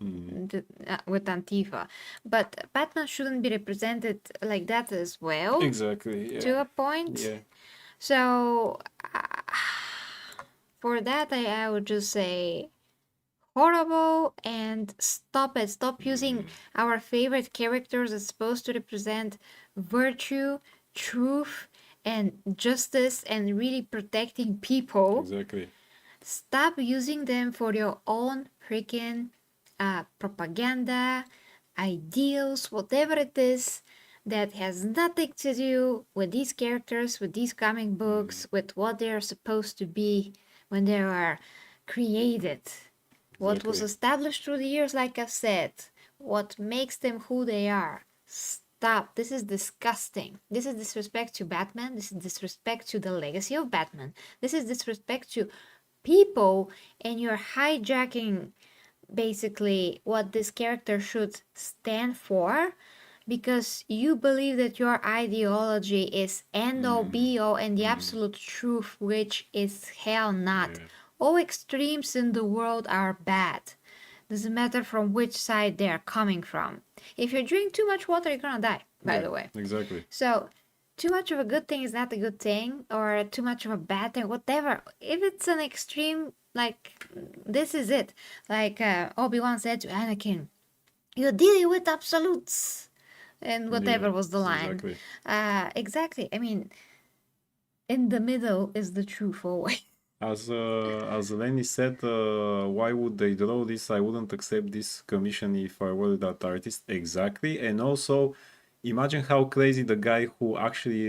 with Antifa, but Batman shouldn't be represented like that as well Exactly, to yeah. a point. Yeah. So for that, I would just say horrible and stop it. Stop using our favorite characters as supposed to represent virtue, truth, and justice and really protecting people. Exactly. Stop using them for your own freaking propaganda, ideals, whatever it is that has nothing to do with these characters, with these comic books, with what they are supposed to be when they are created. What was Exactly. established through the years, like I said, what makes them who they are. Stop. This is disgusting. This is disrespect to Batman. This is disrespect to the legacy of Batman. This is disrespect to people, and you're hijacking basically what this character should stand for because you believe that your ideology is end all be all and the absolute truth, which is hell not. Yeah. All extremes in the world are bad. Doesn't matter from which side they are coming from. If you drink too much water, you're gonna die, by the way. Exactly. So, too much of a good thing is not a good thing, or too much of a bad thing, whatever. If it's an extreme, like, this is it. Like Obi-Wan said to Anakin, you're dealing with absolutes. And whatever was the line. Exactly. Exactly. I mean, in the middle is the truth always. As Lenny said, why would they draw this? I wouldn't accept this commission if I were that artist. Exactly. And also, imagine how crazy the guy who actually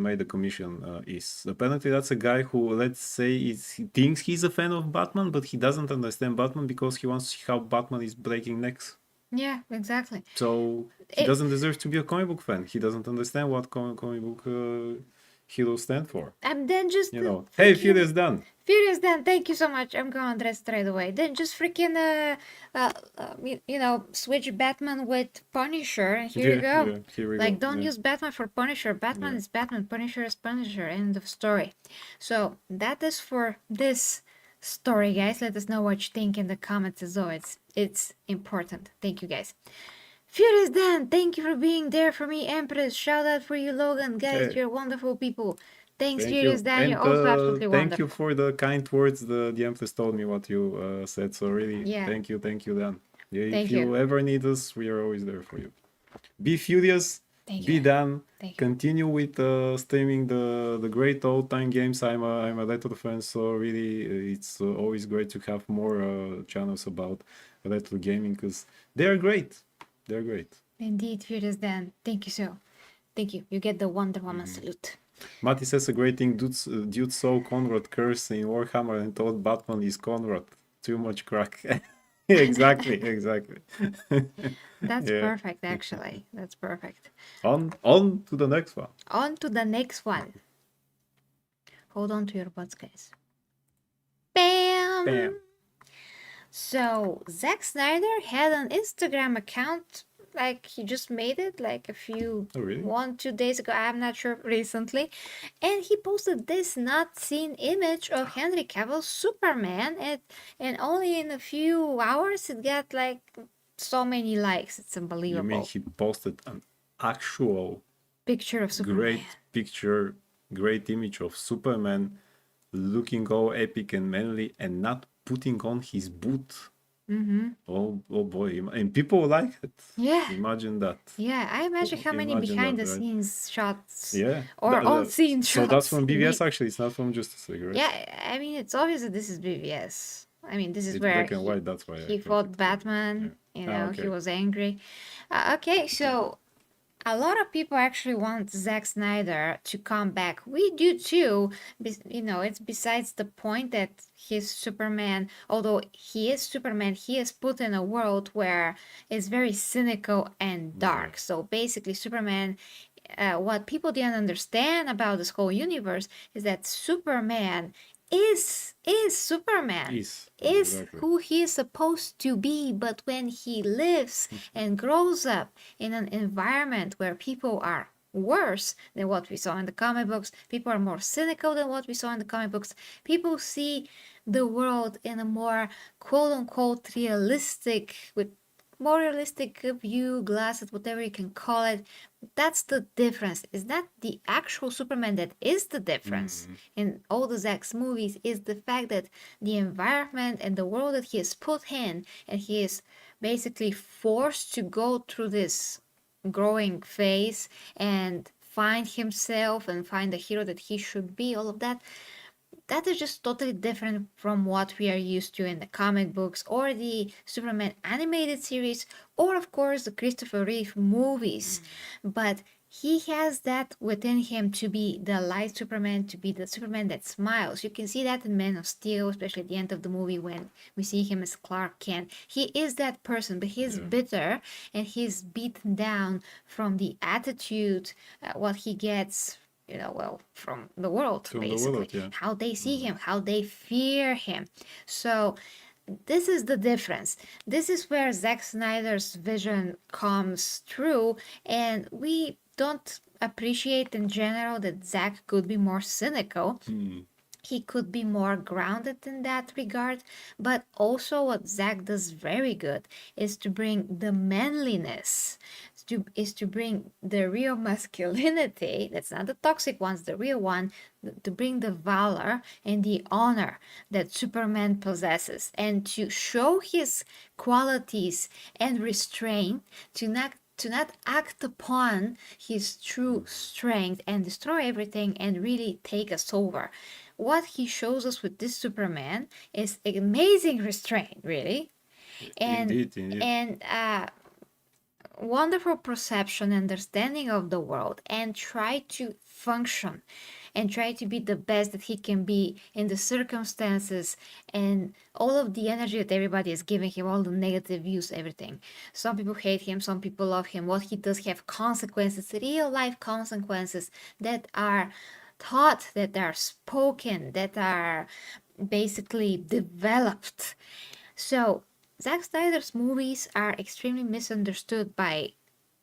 made the commission is. Apparently, that's a guy who, let's say, he thinks he's a fan of Batman, but he doesn't understand Batman because he wants to see how Batman is breaking necks. Yeah, exactly. So he It, doesn't deserve to be a comic book fan. He doesn't understand what comic book heroes stand for. and then just You know, hey, freaking Furious done. Furious Dan, thank you so much. I'm going to dress straight away. Then just freaking switch Batman with Punisher, and here you go. Yeah, here we Like, go. don't Yeah. use Batman for Punisher. Batman Yeah. is Batman. Punisher is Punisher. End of story. So that is for this story, guys. Let us know what you think in the comments. As always, it's important. Thank you, guys. Furious Dan, thank you for being there for me, Empress. Shout out for you, Logan. Guys, Hey, you're wonderful people. Thanks, thank Furious you. Dan. You're And also absolutely thank you wonderful. for the kind words. The Empress told me what you said. So really, Yeah, thank you, Dan. Yeah, if thank you. you ever need us, we are always there for you. Be furious, Thank be you. Dan. Thank you. Continue with streaming the great old time games. I'm a retro fan, so really it's always great to have more channels about retro gaming because they are great. They're great. Indeed, Furious Dan. Thank you so. Thank you. You get the Wonder Woman salute. Mati says a great thing. Dude saw Conrad curse in Warhammer and thought Batman is Conrad. Too much crack. Exactly. That's Yeah. perfect, actually. That's perfect. On to the next one. On to the next one. Hold on to your butts, guys. Bam! Bam. So, Zack Snyder had an Instagram account, like he just made it like a few, Oh, really? 1-2 days ago, I'm not sure, recently. And he posted this not seen image of Henry Cavill's Superman, and only in a few hours it got like so many likes. It's You unbelievable. mean he posted an actual Picture of Superman. great picture, great image of Superman looking all epic and manly and not putting on his boot? Mm-hmm. Oh boy. And people like it. Yeah. Imagine that. Yeah, I imagine how many Imagine behind that, the right? scenes shots Yeah. or on scene shots. So that's from he BVS made. actually. It's not from Justice League, right? Yeah, I mean, it's obvious that this is BVS. I mean, this is It's where black and white. That's why I he thought fought it- Batman. yeah. You know, okay. he was angry. Okay, so a lot of people actually want Zack Snyder to come back. We do too. You know, it's besides the point that he's Superman, although he is Superman, he is put in a world where it's very cynical and dark. So basically, Superman, what people didn't understand about this whole universe is that Superman is Superman. Is Exactly. who he is supposed to be, but when he lives and grows up in an environment where people are worse than what we saw in the comic books, people are more cynical than what we saw in the comic books, people see the world in a more quote-unquote realistic, with more realistic view, glasses, whatever you can call it. That's the difference. Is that the actual Superman that is the difference in all the Zack's movies, is the fact that the environment and the world that he is put in, and he is basically forced to go through this growing phase and find himself and find the hero that he should be, all of that. That is just totally different from what we are used to in the comic books or the Superman animated series, or of course the Christopher Reeve movies. But he has that within him to be the light Superman, to be the Superman that smiles. You can see that in Man of Steel, especially at the end of the movie when we see him as Clark Kent. He is that person, but he's bitter and he's beaten down from the attitude, what he gets, from the world, From the basically. world, yeah. How they see him, how they fear him. So this is the difference. This is where Zack Snyder's vision comes through, and we don't appreciate in general that Zack could be more cynical. He could be more grounded in that regard, but also what Zack does very good is to bring the manliness, is to bring the real masculinity, that's not the toxic ones, the real one, to bring the valor and the honor that Superman possesses, and to show his qualities and restraint, to not to not act upon his true strength and destroy everything and really take us over. What he shows us with this Superman is amazing restraint, really, and Indeed. and wonderful perception, understanding of the world, and try to function and try to be the best that he can be in the circumstances and all of the energy that everybody is giving him, all the negative views, everything. Some people hate him, some people love him. What he does have consequences, real life consequences that are taught, that are spoken, that are basically developed. So Zack Snyder's movies are extremely misunderstood by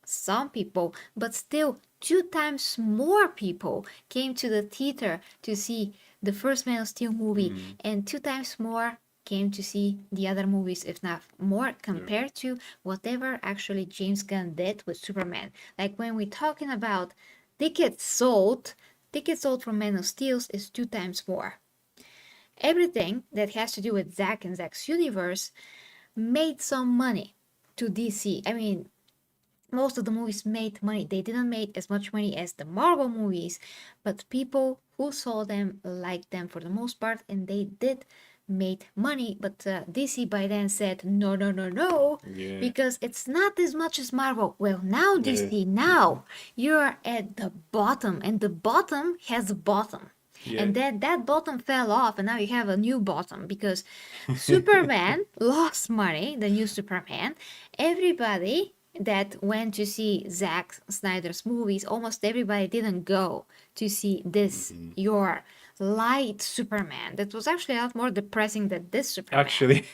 some people, but still 2 times more people came to the theater to see the first Man of Steel movie, and 2 times more came to see the other movies, if not more, compared to whatever actually James Gunn did with Superman. Like when we're talking about tickets sold from Man of Steel is 2 times more. Everything that has to do with Zack and Zack's universe made some money to DC. I mean, most of the movies made money. They didn't make as much money as the Marvel movies, but people who saw them liked them for the most part, and they did made money. But DC by then said no, no, no, no, Yeah. because it's not as much as Marvel. Well, now DC, now you're at the bottom, and the bottom has a bottom. Yeah. And then that bottom fell off, and now you have a new bottom because Superman lost money, the new Superman. Everybody that went to see Zack Snyder's movies, almost everybody didn't go to see this, your light Superman. That was actually a lot more depressing than this Superman. Actually,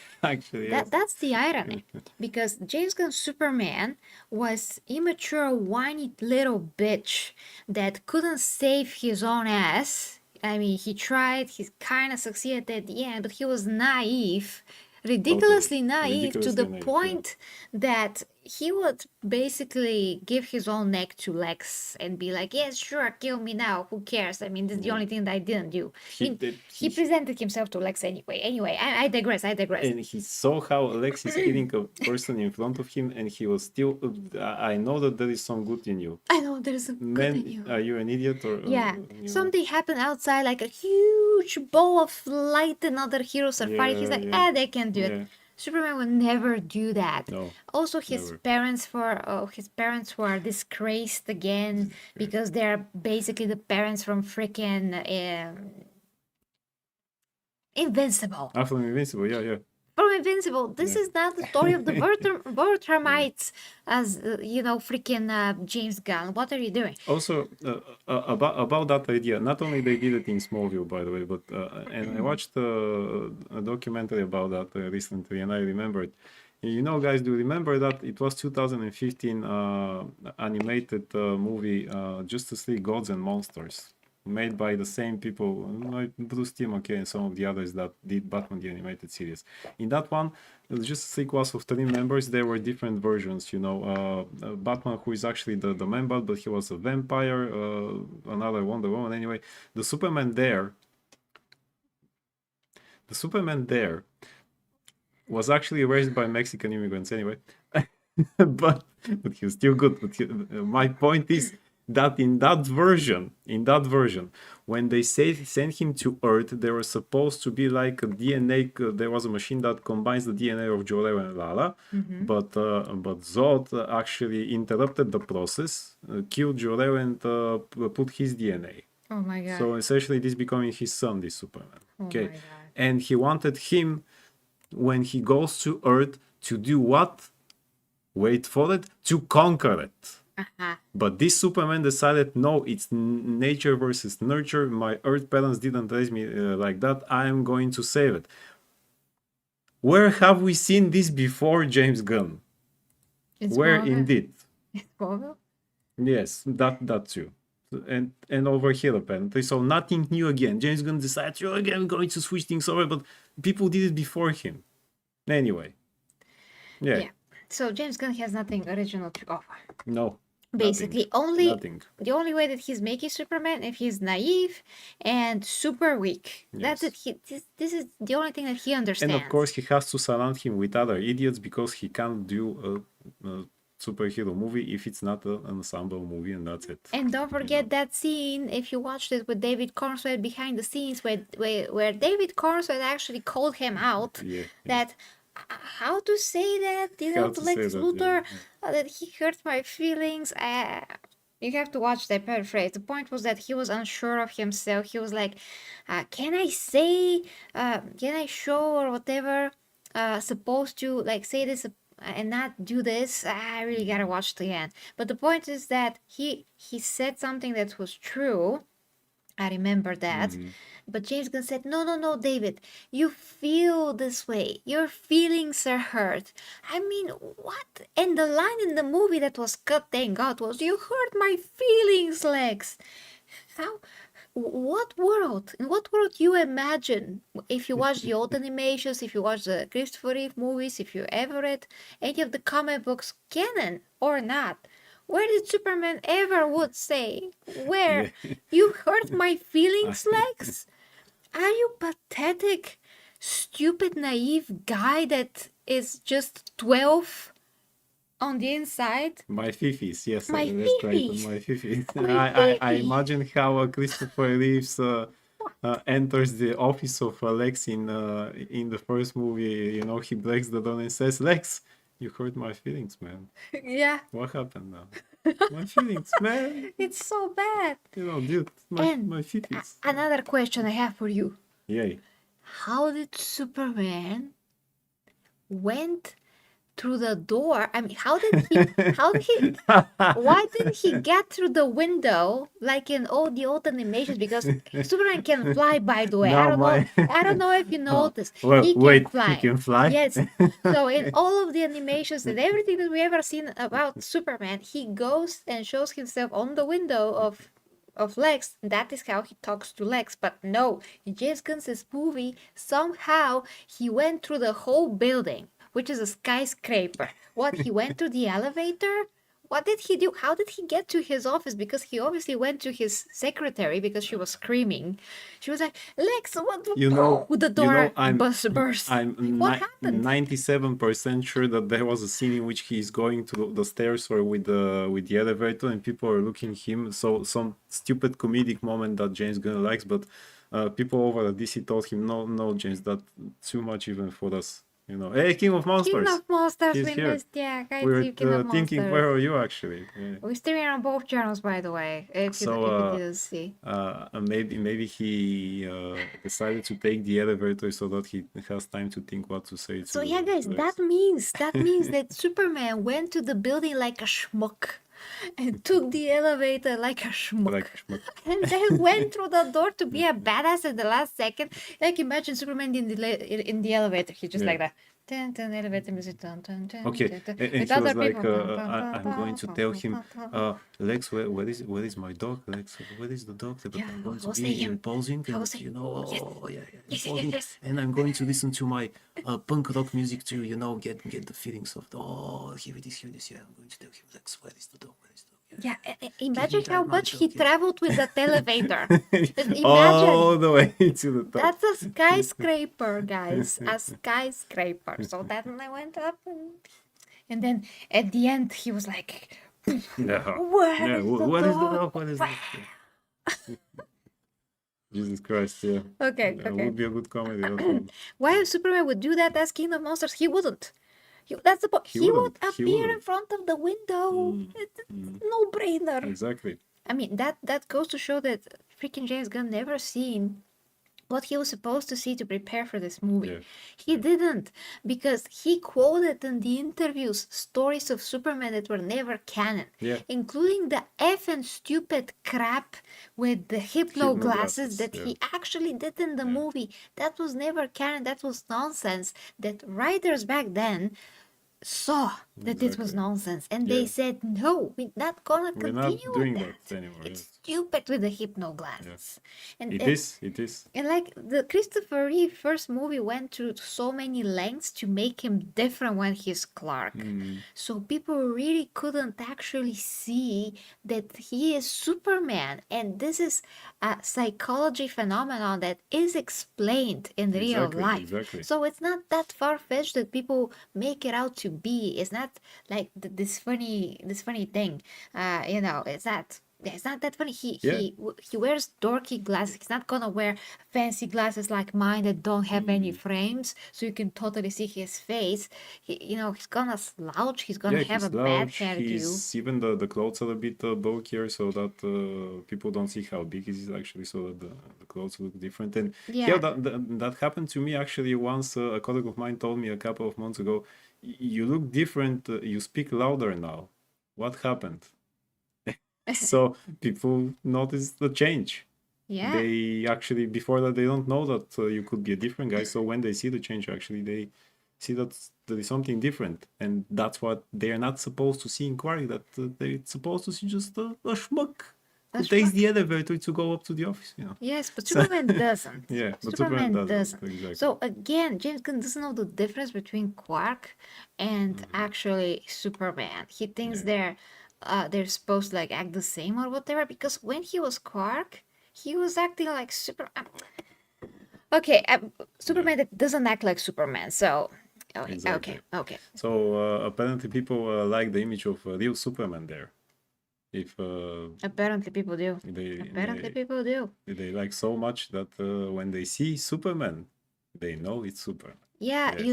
yes. That's the irony, because James Gunn's Superman was immature, whiny little bitch that couldn't save his own ass. I mean, he tried, he kind of succeeded at the end, but he was naive, ridiculously naive to the Ridiculously naive, yeah. point that he would basically give his own neck to Lex and be like, yes, sure, kill me now, who cares? I mean, this is the only thing that I didn't do. He presented himself to Lex anyway. Anyway, I digress. And he saw how Lex is killing a person in front of him, and he was still, I know that there is some good in you. I know there's a good in you. Are you an idiot? Or Yeah, you know? something happened outside, like a huge ball of light, and other heroes are fighting. He's like, they can do it. Yeah. Superman would never do that. No, Also, his parents were disgraced again because they're basically the parents from freaking Invincible. From Invincible, yeah. From Invincible. This is not the story of the Vortermites, as freaking James Gunn. What are you doing? Also, about that idea, not only they did it in Smallville, by the way, but and I watched a documentary about that recently, and I remembered. You know, guys, do you remember that it was 2015 animated movie Justice League Gods and Monsters, made by the same people, like Bruce Timm, and some of the others that did Batman the Animated Series. In that one, Justice League was of 3 members. There were different versions, Batman, who is actually the man-bat, but he was a vampire, another Wonder Woman. Anyway, the Superman there was actually raised by Mexican immigrants anyway. but he was still good. But my point is that in that version, when they sent him to Earth, there was supposed to be like a DNA. There was a machine that combines the DNA of Jor-El and Lara, but Zod actually interrupted the process, killed Jor-El, and put his DNA. Oh my god! So essentially, this becoming his son, this Superman. Okay, my god. And he wanted him, when he goes to Earth, to do what? Wait for it, to conquer it. But this Superman decided, no, it's nature versus nurture. My Earth parents didn't raise me like that. I am going to save it. Where have we seen this before, James Gunn? Where indeed? Smallville? Yes, that too. And over here apparently. So nothing new again. James Gunn decides, again, going to switch things over, but people did it before him. Anyway. Yeah. So James Gunn has nothing original to offer. No. Basically, nothing. The only way that he's making Superman if he's naive and super weak. Yes. That's it. This is the only thing that he understands. And of course, he has to surround him with other idiots because he can't do superhero movie if it's not an ensemble movie, and that's it. And don't You forget know? that scene, if you watched it with David Cornswell behind the scenes, where David Cornswell actually called him out Yeah, yeah. that how to say that, How to to say Lex that? Yeah, Luthor, yeah. that he hurt my feelings. You have to watch that paraphrase. The point was that he was unsure of himself. He was like, can I say, can I show or whatever, supposed to like say this and not do this? I really gotta watch the end. But the point is that he said something that was true. I remember that. Mhm. But James Gunn said, no, no, no, David, you feel this way. Your feelings are hurt. I mean, what? And the line in the movie that was cut, thank God, was, you hurt my feelings, Lex. How? What world? In what world you imagine? If you watch the old animations, if you watch the Christopher Reeve movies, if you ever read any of the comic books, canon or not, where did Superman ever would say, where? Yeah. You hurt my I- feelings, Lex? Are you pathetic, stupid, naive guy that is just 12 on the inside? My fifis, yes, My that's right, fifis. my fifis. My I fifi. imagine how Christopher Reeves enters the office of Lex in the first movie. You know, he breaks the door and says, "Lex, you hurt my feelings, man. Yeah, What happened now? My feelings, man. it's so bad. You know, dude, And my fifis." another question I have for you. Yay. How did Superman went through the door? I mean, why didn't he get through the window like in all the old animations? Because Superman can fly, by the way. Now my I don't know if you oh, noticed. well, He can wait, he fly. can fly? Yes. So in all of the animations and everything that we ever seen about Superman, he goes and shows himself on the window of Lex. That is how he talks to Lex. But no, in James Gunn's movie, somehow he went through the whole building, which is a skyscraper. What, he went through the elevator? What did he do? How did he get to his office? Because he obviously went to his secretary because she was screaming. She was like, Lex, what? You know, The door I'm burst. I'm What happened? 97% sure that there was a scene in which he's going to the stairs or with the elevator and people are looking him. So some stupid comedic moment that James Gunn likes, but people over at DC told him, no, James, that's too much even for us. You know, hey, King of King Monsters, of Monsters, he's we here. missed. Yeah, guys, We're you King of thinking, Monsters. where are you actually? Yeah. We're streaming on both channels, by the way, if you didn't see. Maybe he decided to take the elevator so that he has time to think what to say. So yeah, guys, that means that Superman went to the building like a schmuck and took the elevator like a schmuck. Like schmuck. And then went through the door to be a badass at the last second. Like imagine Superman in the elevator. He's just Yeah. like that. Dun, dun, elevator music. Dun, dun, dun, Okay, dun, dun, and with he was other like, people. I'm going to tell him, Lex, where is my dog, Lex? Where is the dog? But Yeah, I'm going I was to be saying- imposing, I and was saying- you know, yes. yeah, Yes, imposing, yes. and I'm going to listen to my punk rock music to, you know, get the feelings of, here it is, yeah, I'm going to tell him, Lex, where is the dog, Yeah, imagine me how that much magic, he yeah. traveled with that elevator. Just All imagine. the way to the top. That's a skyscraper, guys. A skyscraper. So that one I went up, and then at the end he was like, Yeah. "Where Yeah, is the what is the dog? dog? What is the Jesus Christ, yeah. Okay, That okay. would be a good comedy. That one. Why Superman would do that as King of Monsters? He wouldn't. That's the point. He would wouldn't. He appear in wouldn't. front of the window. It's no brainer. Exactly. I mean, that goes to show that freaking James Gunn never seen what he was supposed to see to prepare for this movie. Yeah. He didn't, because he quoted in the interviews stories of Superman that were never canon, Yeah. including the effing stupid crap with the hypno glasses that yeah. he actually did in the movie. That was never canon. That was nonsense. That writers back then saw that it was Exactly. nonsense, and they Yeah. said, no, we're not gonna We're continue not doing with that anymore. It's yes. stupid with the hypno glasses. And It is. It is. and like the Christopher Reeve first movie went through so many lengths to make him different when he's Clark. So people really couldn't actually see that he is Superman. And this is a psychology phenomenon that is explained in real Exactly, life. exactly. So it's not that far-fetched that people make it out to to be. It's not like this funny thing. It's not that funny. Yeah. He wears dorky glasses. He's not gonna wear fancy glasses like mine that don't have any frames, so you can totally see his face. He's gonna slouch. He's gonna Yeah, have he's a bad large. hairdo. He's even the clothes are a bit bulkier, so that people don't see how big he is actually. So that the clothes look different. And here, Yeah, that happened to me actually once. A colleague of mine told me a couple of months ago, You look different. You speak louder now. What happened?" So people notice the change. yeah. They actually before that they don't know that you could be a different guy. So when they see the change, actually they see that there is something different, and that's what they are not supposed to see in Quarry. That they're supposed to see just a schmuck who That's takes right. the elevator to go up to the office. Yes, but So Superman doesn't. yeah, but Superman Superman doesn't doesn't. exactly. So again, James Gunn doesn't know the difference between Quark and actually Superman. He thinks Yeah, they're supposed to like act the same or whatever, because when he was Quark, he was acting like okay, yeah, Superman that doesn't act like Superman. So okay, exactly. okay. So apparently people like the image of real Superman there. If Apparently people do. they Apparently they people do. they like so much that when they see Superman, they know it's Superman. Yeah, Yes,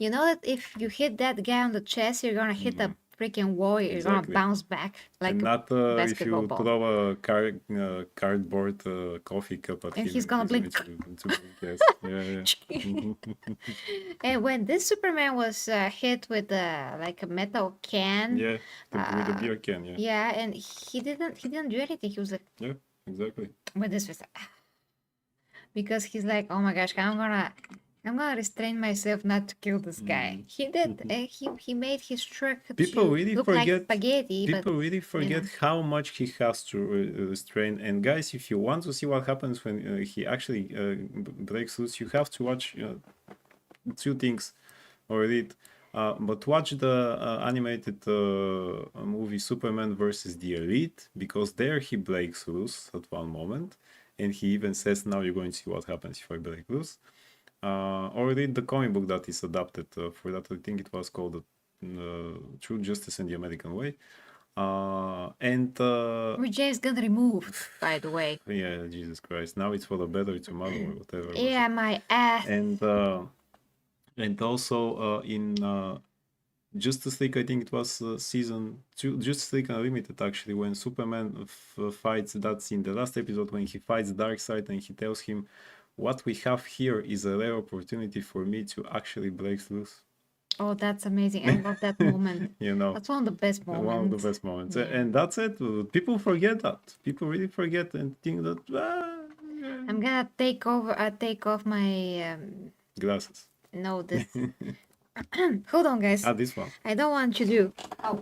you know that if you hit that guy on the chest, you're gonna hit a freaking wall. You're gonna exactly. bounce back like And a not if basketball you ball, throw a cardboard coffee cup at and him he's and gonna he's going blink. to blink. Yes, yeah, And when this Superman was hit with like a metal can, yeah. With the uh, beer can, yeah, yeah, and he didn't do anything. He was like yeah, exactly. with this was because he's like, oh my gosh, I'm gonna restrain myself not to kill this guy. He did. He made his truck People to really look like forget. spaghetti, but People really you forget know. how much he has to restrain. And guys, if you want to see what happens when he actually breaks loose, you have to watch two things or read. But watch the animated movie Superman versus the Elite, because there he breaks loose at one moment, and he even says, "Now you're going to see what happens if I break loose." Or read the comic book that is adapted for that. I think it was called True Justice in the American Way. And Which James Gunn removed, by the way. yeah, Jesus Christ! Now it's for the better tomorrow or whatever was Yeah, it. my ass. And also in Justice League, I think it was season 2, Justice League Unlimited, actually, when Superman fights that scene, the last episode, when he fights Darkseid and he tells him, "What we have here is a rare opportunity for me to actually break loose." Oh, that's amazing. I love that moment. You know, That's one of the best one of the moments. best moments. Yeah. And that's it. People forget that. People really forget and think that, I'm gonna take off my glasses. no, this. Hold on, guys. This one. I don't want you to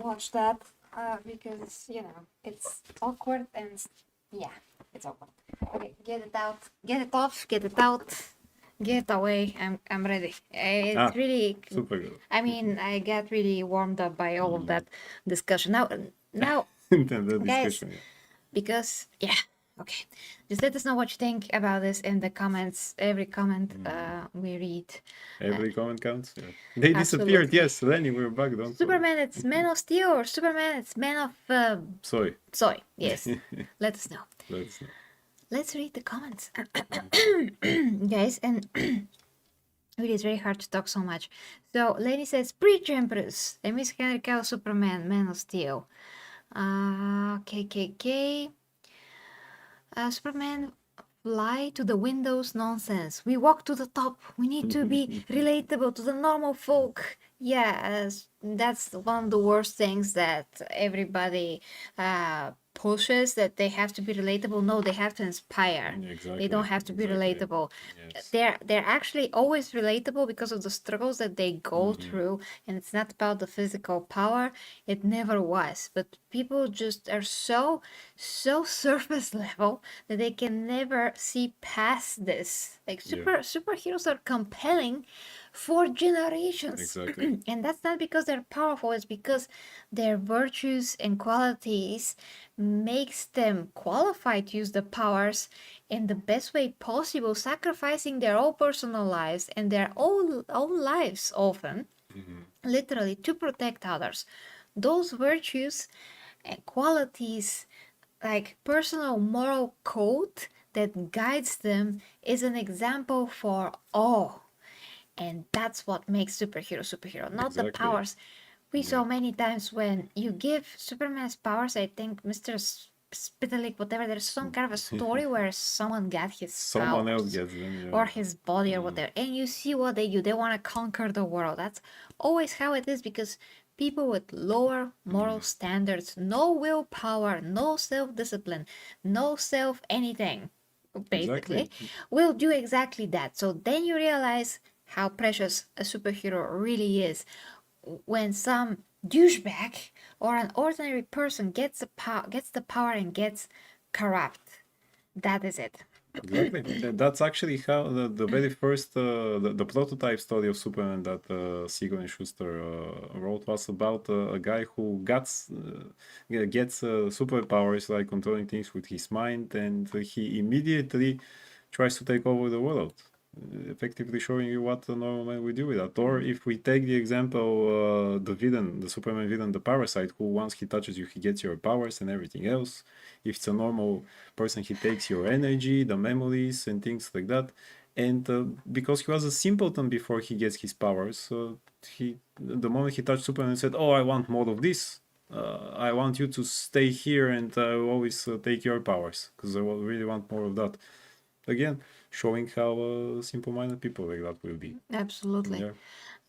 watch that because it's awkward and yeah, it's awkward. Okay, get it out, get it off, get it out, get it away. I'm ready. It's really. Super good. I mean, I got really warmed up by all of that discussion. Now, The guys, discussion, yeah. because yeah, okay, just let us know what you think about this in the comments. Every comment we read. Every comment counts. Yeah. They disappeared. Absolutely. Yes, Lenny, we're back. Don't Superman, it's Man of Steel, or Superman, it's Man of Sorry. Soy. Yes, let us know. Let's know. Let's read the comments, guys. And it is very hard to talk so much. So Lenny says, "Preach, Empress. I miss Henry Cavill, Superman, Man of Steel." KKK. Superman, fly to the windows nonsense. We walk to the top. We need to be relatable to the normal folk. Yeah, that's one of the worst things that everybody pushes, that they have to be relatable. No, they have to inspire. Exactly. They don't have to be Exactly. relatable. Yes. They're actually always relatable because of the struggles that they go through, and it's not about the physical power. It never was. But people just are so surface level that they can never see past this. Like superheroes are compelling for generations. Exactly. And that's not because they're powerful, it's because their virtues and qualities makes them qualified to use the powers in the best way possible, sacrificing their own personal lives and their own lives often literally to protect others. Those virtues and qualities, like personal moral code that guides them, is an example for all. And that's what makes superhero, not the Exactly. powers. We Yeah. saw many times when you give Superman's powers, I think Mr. Spitalik, whatever, there's some kind of a story where someone got his Someone else powers gets them, or yeah. his body or whatever. And you see what they do. They want to conquer the world. That's always how it is, because people with lower moral standards, no willpower, no self discipline, no self anything, basically, Exactly. will do exactly that. So then you realize how precious a superhero really is when some douchebag or an ordinary person gets the power and gets corrupt. That is it. Exactly. That's actually how the very first the prototype story of Superman that Siegel and Schuster wrote was about a guy who gets superpowers, like controlling things with his mind, and he immediately tries to take over the world, effectively showing you what a normal man would do with that. Or if we take the example, the villain, the Superman villain, the Parasite, who once he touches you, he gets your powers and everything else. If it's a normal person, he takes your energy, the memories, and things like that. And because he was a simpleton before he gets his powers, the moment he touched Superman, said, "Oh, I want more of this. I want you to stay here, and I will always take your powers because I really want more of that." Again, showing how simple-minded people like that will be. Absolutely. Yeah.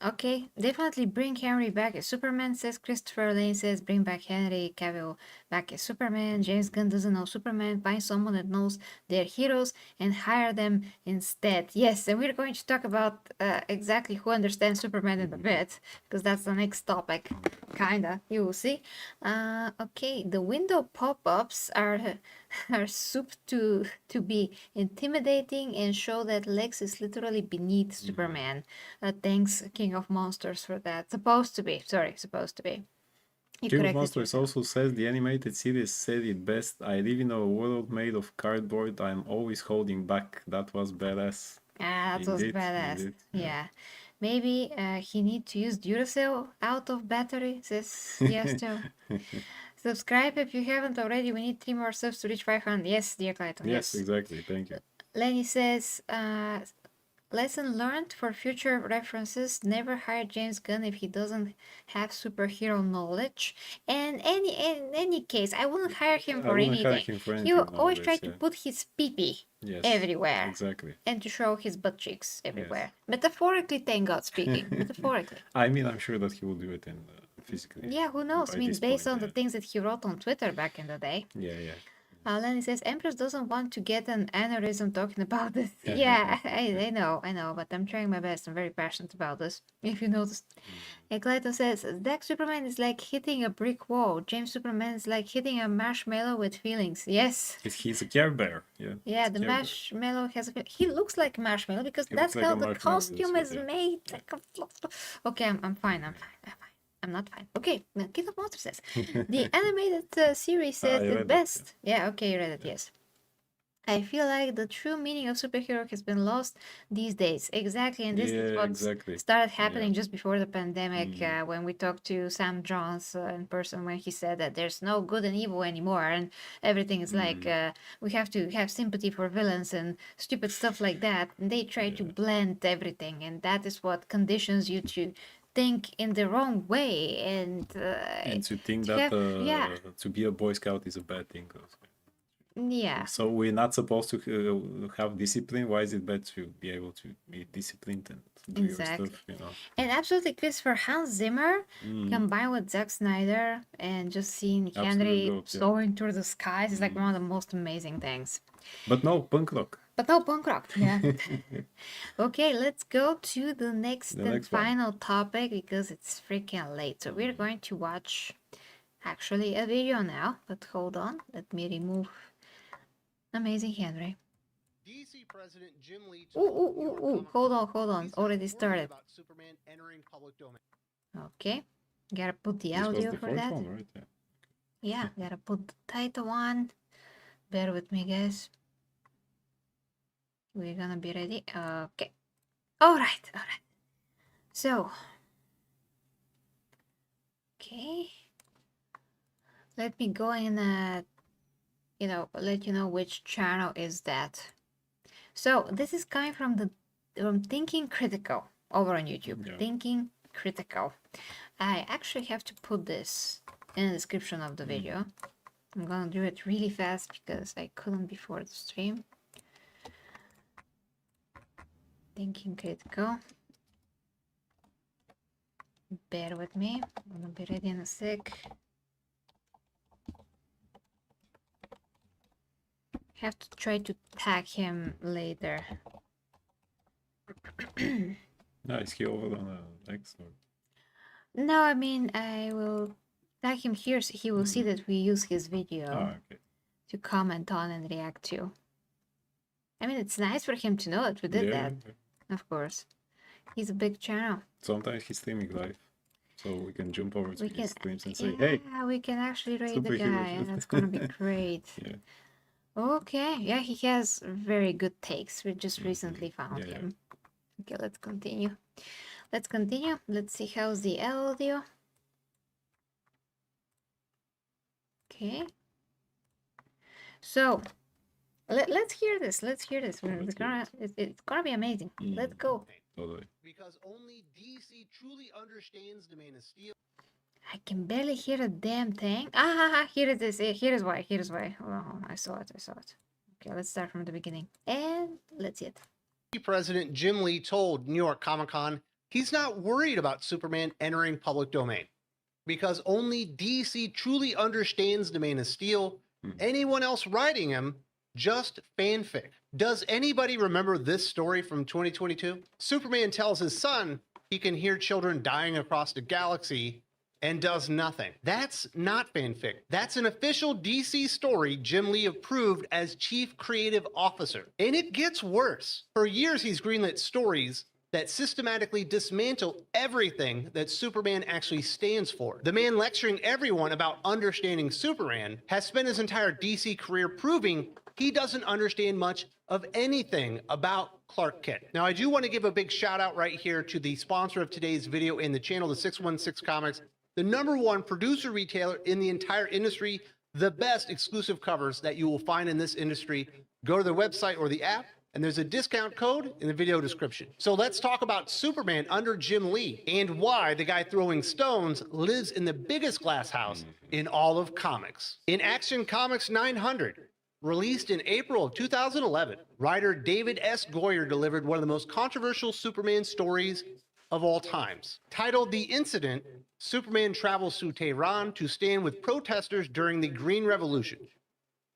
Okay, definitely bring Henry back as Superman, says Christopher Lane, says bring back Henry Cavill back as Superman. James Gunn doesn't know Superman. Find someone that knows their heroes and hire them instead. Yes, and we're going to talk about exactly who understands Superman in a bit, because that's the next topic. Kinda, you will see. Okay, the window pop-ups are soup to be intimidating and show that Lex is literally beneath Superman. Thanks, King of Monsters, for that. Supposed to be. Sorry, supposed to be. You King of corrected Monsters yourself. also says the animated series said it best. I live in a world made of cardboard. I'm always holding back. That was badass. Ah, that was Indeed, badass. indeed. Yeah. Yeah. Maybe he need to use Duracell out of battery, says Yesto. Subscribe if you haven't already. We need 3 more subs to reach 500. Yes, dear Clayton, Yes, yes. exactly. Thank you. Lenny says, lesson learned for future references: never hire James Gunn if he doesn't have superhero knowledge. And in any case, I wouldn't hire him I for wouldn't hire anything. him for He will anything always try nowadays. to Yeah. put his pee Yes. everywhere Exactly. and to show his butt cheeks everywhere. Yes. Metaphorically, thank God speaking. Metaphorically. I mean, I'm sure that he will do it in physically Yeah, who knows? I by mean, this based point. on the Yeah. things that he wrote on Twitter back in the day. Yeah. Lenny says, Empress doesn't want to get an aneurysm talking about this. Yeah, I know, but I'm trying my best. I'm very passionate about this, if you noticed. Eclato says, Zack Superman is like hitting a brick wall. James Superman is like hitting a marshmallow with feelings. Yes. He's a Care Bear. Yeah. Yeah, It's the Care Bear. marshmallow has a. He looks like marshmallow because He that's looks like how a the marshmallow. That's costume what, is yeah. made. Like okay, I'm fine. I'm fine. I'm fine. I'm not fine. Okay, King of Monsters says the animated series says I it read that. best. Yeah, okay, you read it. Yes. I feel like the true meaning of superhero has been lost these days. Exactly, and this is Yeah, what exactly. started Yeah. happening just before the pandemic when we talked to Sam Jones in person, when he said that there's no good and evil anymore, and everything is like we have to have sympathy for villains and stupid stuff like that. And they try to blend everything, and that is what conditions you to think in the wrong way and to think to that have to be a Boy Scout is a bad thing. yeah. So we're not supposed to have discipline. Why is it bad to be able to be disciplined and do your Exactly. stuff? You know. And absolutely, Christopher, Hans Zimmer combined with Zack Snyder and just seeing Absolute Henry goat, yeah. soaring through the skies is like one of the most amazing things. But no, punk rock. But no punk rock, yeah. Okay, let's go to the next The and next one. final topic because it's freaking late. So we're going to watch actually a video now, but hold on, let me remove Amazing Henry. DC President Jim Lee Hold on, already started. about Superman entering public domain. Okay, gotta put the This was audio the for first that. one, right? Yeah. Yeah, gotta put the title on. Bear with me, guys. We're gonna be ready. Okay. All right. So, Okay. Let me go and let you know which channel is that. So this is coming from Thinking Critical over on YouTube. Yeah. Thinking Critical. I actually have to put this in the description of the video. I'm gonna do it really fast because I couldn't before the stream. Thinking Critical. Bear with me. I'm gonna be ready in a sec. Have to try to tag him later. No, is he over on X or? No, I mean I will tag him here so he will see that we use his video Ah, okay. to comment on and react to. I mean, it's nice for him to know that we did that, of course. He's a big channel. Sometimes he's streaming live, so we can jump over to We his can, streams and say, yeah, "Hey, we can actually rate the superheroes." guy, and that's gonna be great. Yeah. Okay, yeah, he has very good takes. We just recently found Yeah, him. Okay, let's continue. Let's continue. Let's see how's the audio. Okay. So, let's hear this. Let's hear this. Let's hear It's gonna be amazing. Let's go. Totally. Because only DC truly understands the Man of Steel. I can barely hear a damn thing. Here it is. Here is why. Here is why. Hold on. I saw it. Okay, let's start from the beginning. And let's see it. President Jim Lee told New York Comic Con he's not worried about Superman entering public domain because only DC truly understands the Man of Steel. Anyone else writing him, just fanfic. Does anybody remember this story from 2022? Superman tells his son he can hear children dying across the galaxy and does nothing. That's not fanfic. That's an official DC story Jim Lee approved as chief creative officer. And it gets worse. For years, he's greenlit stories that systematically dismantle everything that Superman actually stands for. The man lecturing everyone about understanding Superman has spent his entire DC career proving he doesn't understand much of anything about Clark Kent. Now, I do want to give a big shout out right here to the sponsor of today's video and the channel, the 616 Comics, the #1 producer retailer in the entire industry, the best exclusive covers that you will find in this industry. Go to their website or the app, and there's a discount code in the video description. So let's talk about Superman under Jim Lee and why the guy throwing stones lives in the biggest glass house in all of comics. In Action Comics 900, released in April of 2011, writer David S. Goyer delivered one of the most controversial Superman stories of all times. Titled The Incident, Superman travels to Tehran to stand with protesters during the Green Revolution.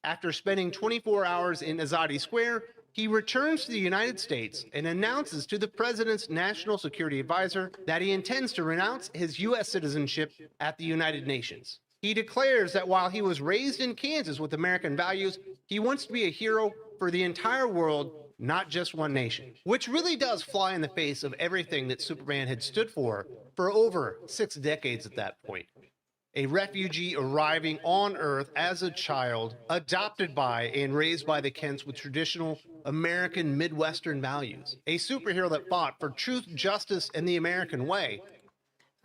After spending 24 hours in Azadi Square, he returns to the United States and announces to the president's national security advisor that he intends to renounce his U.S. citizenship at the United Nations. He declares that while he was raised in Kansas with American values, he wants to be a hero for the entire world, not just one nation, which really does fly in the face of everything that Superman had stood for over 6 decades at that point. A refugee arriving on Earth as a child, adopted by and raised by the Kents with traditional American Midwestern values. A superhero that fought for truth, justice, and the American way.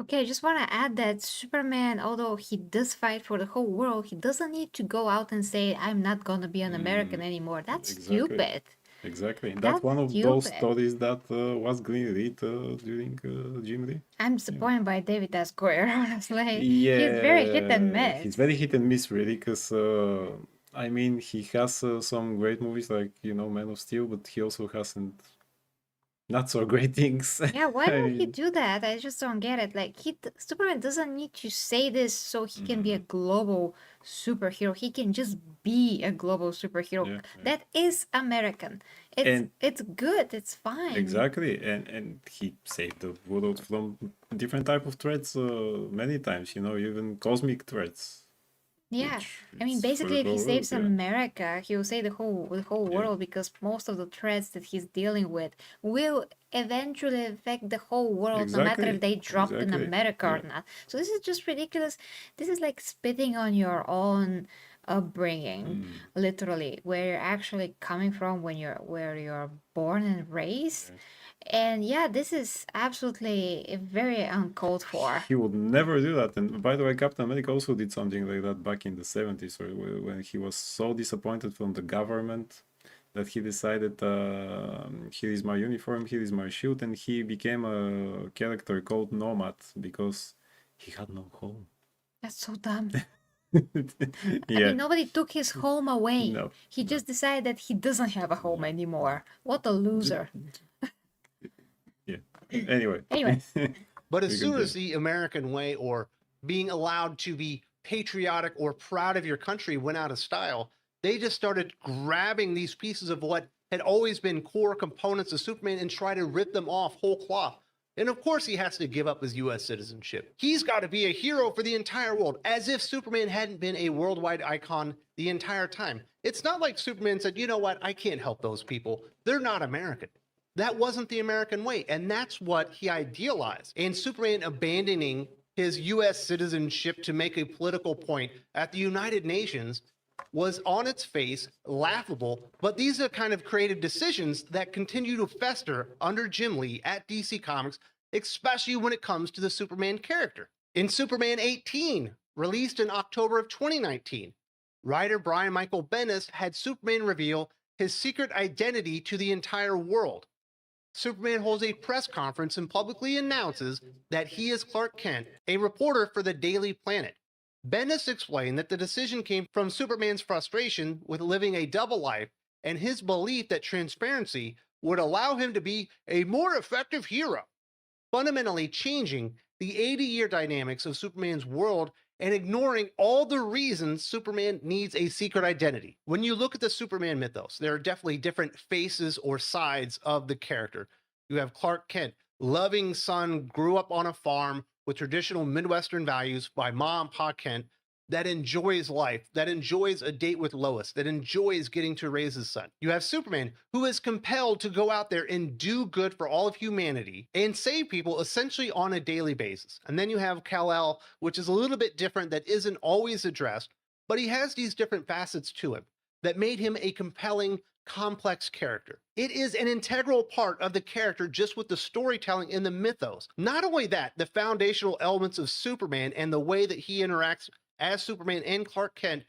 Okay, I just want to add that Superman, although he does fight for the whole world, he doesn't need to go out and say, I'm not going to be an American anymore. That's stupid. Exactly. And That's that's one of those stupid. stories that was greenlit during Jim Lee. I'm disappointed by David S. Goyer, honestly. Yeah, He's very hit and miss. He's very hit and miss, really, because I mean, he has some great movies like, Man of Steel, but he also hasn't not so great things. Yeah, why I would he mean, do that? I just don't get it. Like, Superman doesn't need to say this so he can be a global superhero. He can just be a global superhero. Yeah, That is American. It's good. It's fine. exactly, and he saved the world from different type of threats many times, even cosmic threats. Yeah, which I mean, is for basically, the if he whole saves world, yeah. America, he will save the whole world because most of the threats that he's dealing with will eventually affect the whole world, no matter if they dropped in exactly, America or yeah. not. So this is just ridiculous. This is like spitting on your own upbringing, literally, where you're actually coming from where you're born and raised. And yeah, this is absolutely very uncalled for. He would never do that. And by the way, Captain America also did something like that back in the 70s, when he was so disappointed from the government that he decided, here is my uniform, here is my shield, and he became a character called Nomad because he had no home. That's so dumb. I Yeah, mean, nobody took his home away. no, He no. just decided that he doesn't have a home anymore. What a loser. Yeah. Anyway. Anyway. But as We soon as continue. the American way or being allowed to be patriotic or proud of your country went out of style, they just started grabbing these pieces of what had always been core components of Superman and try to rip them off whole cloth. And of course, he has to give up his US citizenship. He's got to be a hero for the entire world, as if Superman hadn't been a worldwide icon the entire time. It's not like Superman said, you know what, I can't help those people. They're not American. That wasn't the American way. And that's what he idealized. And Superman abandoning his US citizenship to make a political point at the United Nations was on its face laughable, but these are kind of creative decisions that continue to fester under Jim Lee at DC Comics, especially when it comes to the Superman character. In Superman 18, released in October of 2019, writer Brian Michael Bendis had Superman reveal his secret identity to the entire world. Superman holds a press conference and publicly announces that he is Clark Kent, a reporter for the Daily Planet. Bendis explained that the decision came from Superman's frustration with living a double life and his belief that transparency would allow him to be a more effective hero, fundamentally changing the 80-year dynamics of Superman's world and ignoring all the reasons Superman needs a secret identity. When you look at the Superman mythos, there are definitely different faces or sides of the character. You have Clark Kent, loving son, grew up on a farm with traditional Midwestern values by Mom and Pa Kent, that enjoys life, that enjoys a date with Lois, that enjoys getting to raise his son. You have Superman, who is compelled to go out there and do good for all of humanity and save people essentially on a daily basis. And then you have Kal-El, which is a little bit different, that isn't always addressed, but he has these different facets to him that made him a compelling, complex character. It is an integral part of the character just with the storytelling in the mythos. Not only that, the foundational elements of Superman and the way that he interacts as Superman and Clark Kent,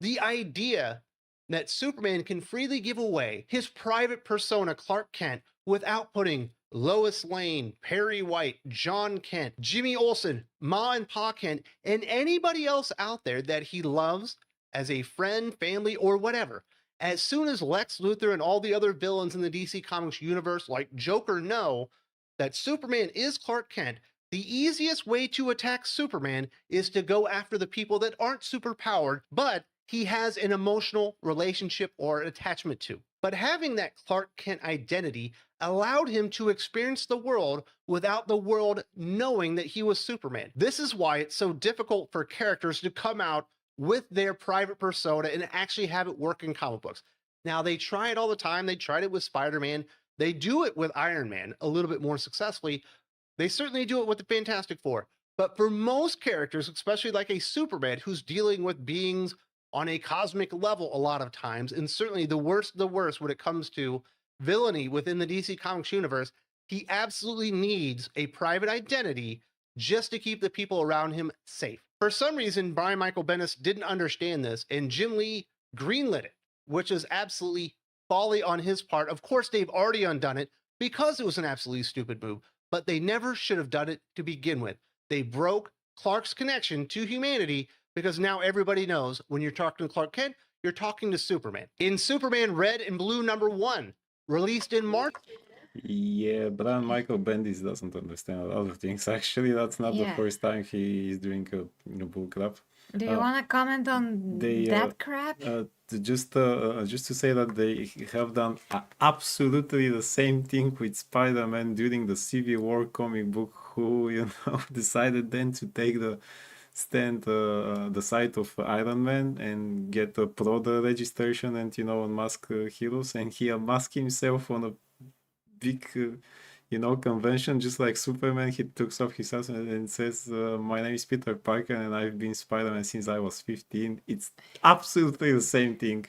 the idea that Superman can freely give away his private persona, Clark Kent, without putting Lois Lane, Perry White, John Kent, Jimmy Olsen, Ma and Pa Kent, and anybody else out there that he loves as a friend, family, or whatever. As soon as Lex Luthor and all the other villains in the DC Comics universe, like Joker, know that Superman is Clark Kent, the easiest way to attack Superman is to go after the people that aren't superpowered, but he has an emotional relationship or attachment to. But having that Clark Kent identity allowed him to experience the world without the world knowing that he was Superman. This is why it's so difficult for characters to come out with their private persona and actually have it work in comic books. Now, they try it all the time. They tried it with Spider-Man. They do it with Iron Man a little bit more successfully. They certainly do it with the Fantastic Four. But for most characters, especially like a Superman who's dealing with beings on a cosmic level a lot of times, and certainly the worst of the worst when it comes to villainy within the DC Comics universe, he absolutely needs a private identity just to keep the people around him safe. For some reason, Brian Michael Bendis didn't understand this, and Jim Lee greenlit it, which is absolutely folly on his part. Of course, they've already undone it because it was an absolutely stupid move, but they never should have done it to begin with. They broke Clark's connection to humanity because now everybody knows when you're talking to Clark Kent, you're talking to Superman. In Superman Red and Blue #1, released in March. Yeah, Brian Michael Bendis doesn't understand a lot of things. Actually, that's not the Yeah. first time he is doing a bull crap. Do you want to comment on They that crap? just to say that they have done absolutely the same thing with Spider-Man during the Civil War comic book, who decided then to take the side of Iron Man and get a Proto registration and unmask heroes, and he unmasked himself on a big convention, just like Superman. He takes off his hat and says, my name is Peter Parker and I've been Spider-Man since I was 15. It's absolutely the same thing.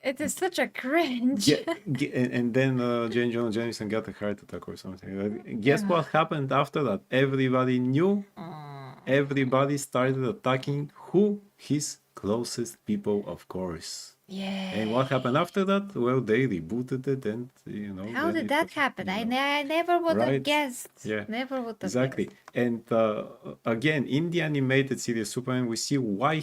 It is such a cringe. And then Jane Jonah Jameson got a heart attack or something. Guess what happened after that? Everybody knew. Everybody started attacking who? His closest people, of course. Yeah. And what happened after that? Well, they rebooted it, and How then did it that was, happen? I never would have Right? guessed. Yeah. Never would have Exactly. guessed. And again, in the animated series Superman, we see why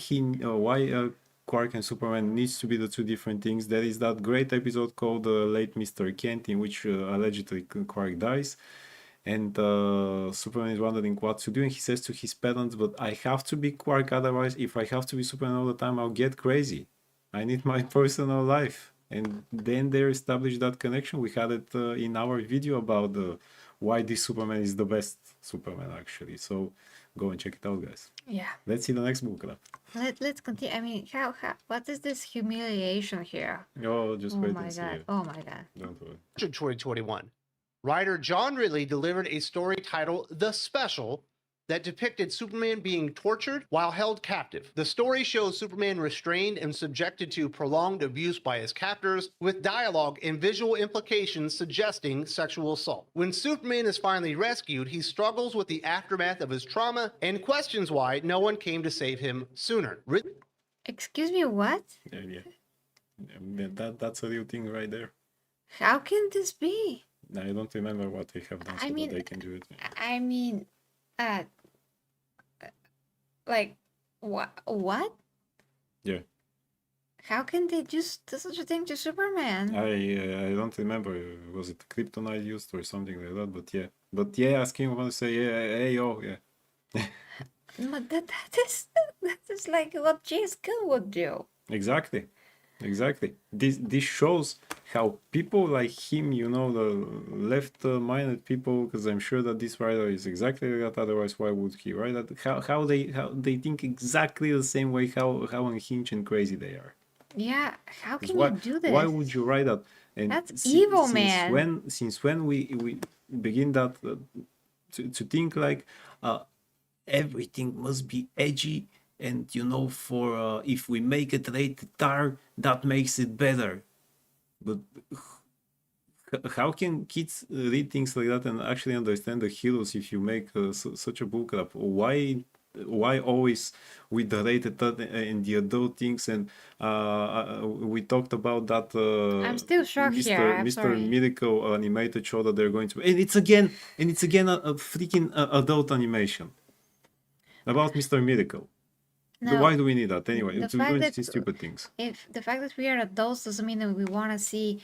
Quark and Superman needs to be the two different things. There is that great episode called Late Mr. Kent, in which allegedly Quark dies, and Superman is wondering what to do, and he says to his parents, "But I have to be Quark, otherwise, if I have to be Superman all the time, I'll get crazy. I need my personal life." And then they established that connection. We had it in our video about why this Superman is the best Superman, actually. So go and check it out, guys. Yeah. Let's see the next book. Let's continue. I mean, how what is this humiliation here? Oh, just Oh wait my and see god. it. Oh my god. Don't worry. 2021. Writer John Ridley delivered a story titled The Special that depicted Superman being tortured while held captive. The story shows Superman restrained and subjected to prolonged abuse by his captors, with dialogue and visual implications suggesting sexual assault. When Superman is finally rescued, he struggles with the aftermath of his trauma and questions why no one came to save him sooner. Excuse me, what? That's a real thing right there. How can this be? I don't remember what they have done so that they can do it. I mean, like, what? Yeah. How can they just do such a thing to Superman? I don't remember. Was it kryptonite used or something like that? But yeah, as King want to say, yeah. But that is like what James Gunn would do. Exactly. This shows how people like him, the left-minded people, because I'm sure that this writer is exactly like that. Otherwise, why would he write that? How they think exactly the same way. How unhinged and crazy they are. Yeah, how can Why, you do this? why would you write that? And That's evil, man. Since when we begin that to think like everything must be edgy, and for if we make it rated R, that makes it better. But how can kids read things like that and actually understand the heroes if you make such a bull crap? Why always with the rated and the adult things? And we talked about that I'm still shocked here. I'm Mr. sorry. Miracle animated show that they're going to, and it's again a freaking adult animation about Mr. Miracle. No, Why do we need that anyway? the We're fact going to that- see stupid things. if the fact that we are adults doesn't mean that we want to see,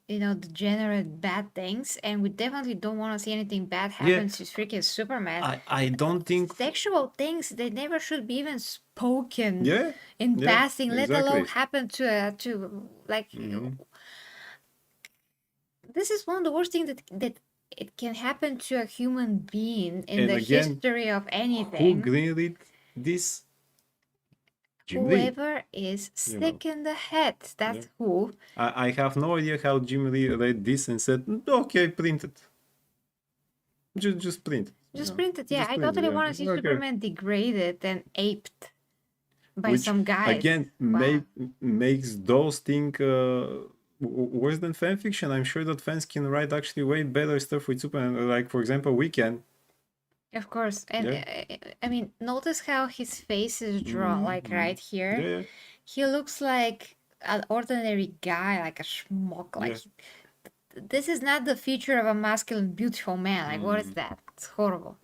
degenerate bad things, and we definitely don't want to see anything bad happen to freaking Superman. I don't think. Sexual things, they never should be even spoken Yeah. in yeah, passing, let alone exactly. happen to like. This is one of the worst things that it can happen to a human being in And the again, history of Who anything. greenlit this? Jim Lee. Whoever is sick in the head, that's who. I have no idea how Jim Lee read this and said, "Okay, print it. Just print it." Just print it, yeah. Just I print it, totally yeah. want to see Okay. Superman degraded and aped by Which, some guys. again, Wow. makes those things worse than fan fiction. I'm sure that fans can write actually way better stuff with Superman. Like, for example, we can. Of course, and I mean, notice how his face is drawn, like right here. Yeah. He looks like an ordinary guy, like a schmuck. Like this is not the feature of a masculine, beautiful man. Like what is that? It's horrible.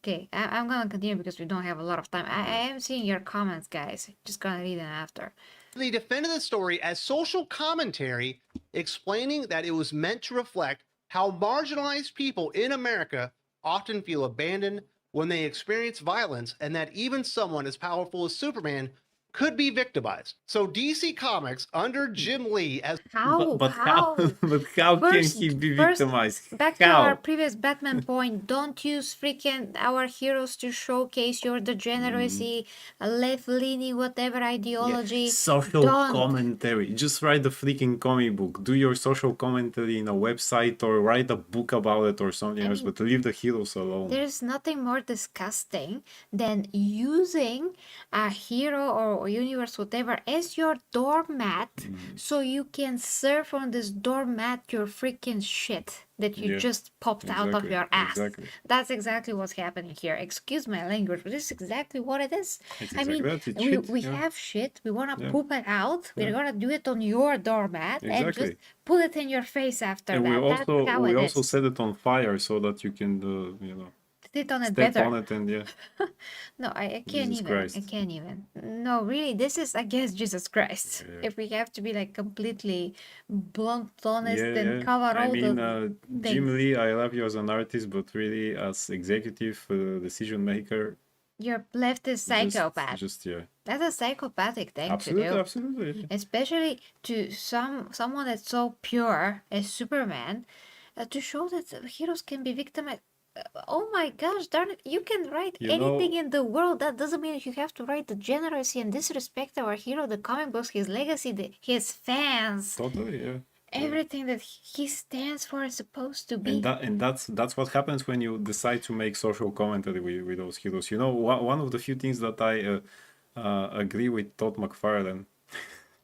Okay, I'm gonna continue because we don't have a lot of time. I am seeing your comments, guys. Just gonna read them after. They defended the story as social commentary, explaining that it was meant to reflect how marginalized people in America often feel abandoned when they experience violence, and that even someone as powerful as Superman could be victimized. So DC Comics under Jim Lee as How? But how? But how First- can he be first, victimized? Back to How? our previous Batman point, don't use freaking our heroes to showcase your degeneracy, left-leaning, whatever ideology. Social Don't. commentary. Just write the freaking comic book. Do your social commentary in a website or write a book about it or something else, but leave the heroes alone. There's nothing more disgusting than using a hero or or universe, whatever, as your doormat, so you can surf on this doormat your freaking shit that you Yeah, just popped out of exactly, your ass. exactly. That's exactly what's happening here. Excuse my language, but this is exactly what it is. It's I mean, exactly that. It's we shit. we Yeah, have shit. We want to yeah, poop it out. We're yeah. gonna do it on your doormat and just Exactly. put it in your face after And that. That's how we it also is. set it on fire so that you can, Sit on it step better. on it and yeah. No, I can't Jesus even. I Christ. can't even. No, really, this is against Jesus Christ. Yeah. If we have to be like completely blunt, honest, Yeah, and yeah. cover I all mean, the Jim things, Lee, I love you as an artist, but really as executive decision maker, you're left a psychopath. just yeah. That's a psychopathic thing to Absolutely, do. absolutely. Yeah. Especially to someone that's so pure as Superman, to show that heroes can be victimized. Oh my gosh, darn it! You can write You anything know, in the world. That doesn't mean you have to write the generosity and disrespect our hero, the comic books, his legacy, his fans, totally, yeah. Yeah. everything that he stands for is supposed to And be. that's what happens when you decide to make social commentary with those heroes. You know, one of the few things that I agree with Todd McFarlane.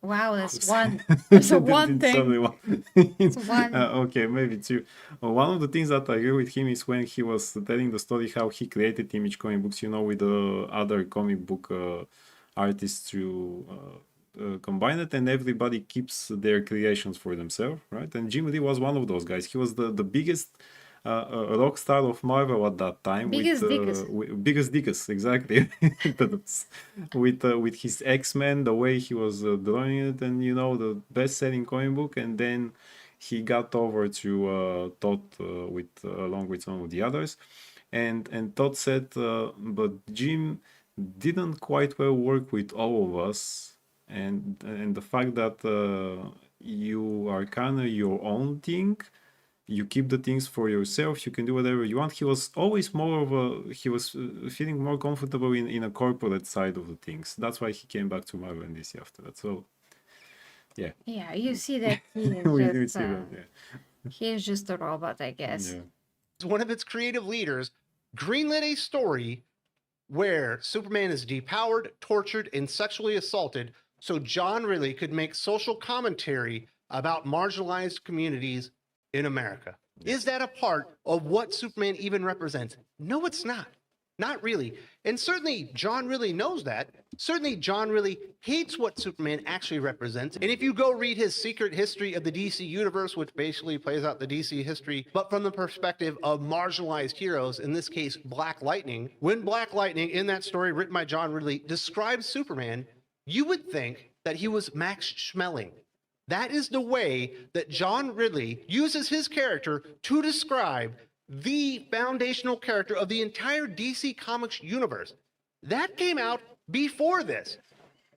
Wow, that's one. There's a one It's thing. only one. It's one. Okay, maybe two. One of the things that I agree with him is when he was telling the story how he created Image comic books, with the other comic book artists to combine it, and everybody keeps their creations for themselves, right? And Jim Lee was one of those guys. He was the biggest rock star of Marvel at that time. Biggest dickus. Biggest dickus, exactly. With his X-Men, the way he was drawing it, and the best-selling comic book, and then he got over to Todd along with some of the others, and Todd said, but Jim didn't quite well work with all of us, and the fact that you are kind of your own thing, you keep the things for yourself, you can do whatever you want. He was always he was feeling more comfortable in a corporate side of the things. That's why he came back to Marvel and DC after that. So yeah. Yeah, you see that he is We just see that, yeah. he is just a robot, I guess. Yeah. One of its creative leaders greenlit a story where Superman is depowered, tortured, and sexually assaulted so John Ridley could make social commentary about marginalized communities in America. Is that a part of what Superman even represents? No, it's not. Not really. And certainly John Ridley knows that. Certainly John Ridley hates what Superman actually represents. And if you go read his secret history of the DC universe, which basically plays out the DC history, but from the perspective of marginalized heroes, in this case, Black Lightning, when Black Lightning in that story written by John Ridley describes Superman, you would think that he was Max Schmeling. That is the way that John Ridley uses his character to describe the foundational character of the entire DC Comics universe. That came out before this.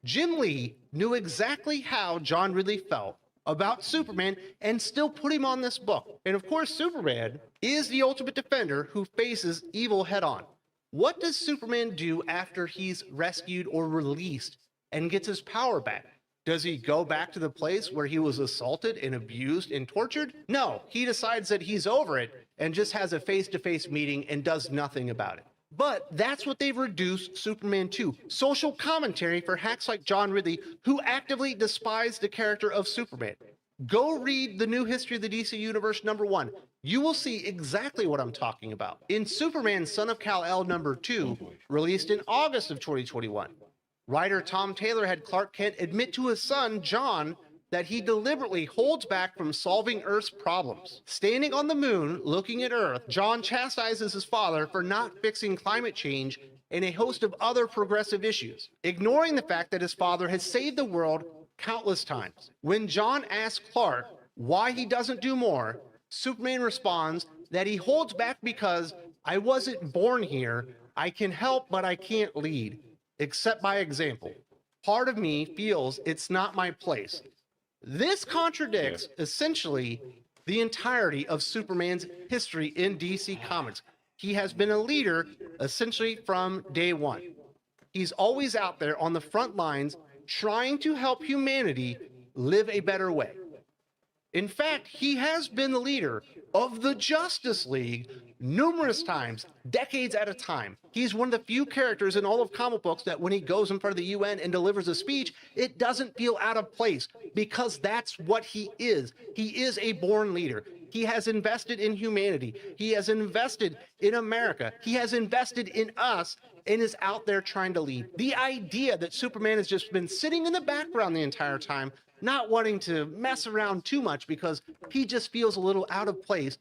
Jim Lee knew exactly how John Ridley felt about Superman and still put him on this book. And of course, Superman is the ultimate defender who faces evil head on. What does Superman do after he's rescued or released and gets his power back? Does he go back to the place where he was assaulted and abused and tortured? No, he decides that he's over it and just has a face-to-face meeting and does nothing about it. But that's what they've reduced Superman to. Social commentary for hacks like John Ridley, who actively despise the character of Superman. Go read the New History of the DC Universe #1. You will see exactly what I'm talking about. In Superman Son of Kal-El #2, released in August of 2021, writer Tom Taylor had Clark Kent admit to his son, John, that he deliberately holds back from solving Earth's problems. Standing on the moon, looking at Earth, John chastises his father for not fixing climate change and a host of other progressive issues, ignoring the fact that his father has saved the world countless times. When John asks Clark why he doesn't do more, Superman responds that he holds back because I wasn't born here. I can help, but I can't lead, except by example. Part of me feels it's not my place. This contradicts essentially the entirety of Superman's history in DC Comics. He has been a leader essentially from day one. He's always out there on the front lines trying to help humanity live a better way. In fact, he has been the leader of the Justice League numerous times, decades at a time. He's one of the few characters in all of comic books that when he goes in front of the UN and delivers a speech, it doesn't feel out of place because that's what he is. He is a born leader. He has invested in humanity. He has invested in America. He has invested in us and is out there trying to lead. The idea that Superman has just been sitting in the background the entire time, not wanting to mess around too much because he just feels a little out of place,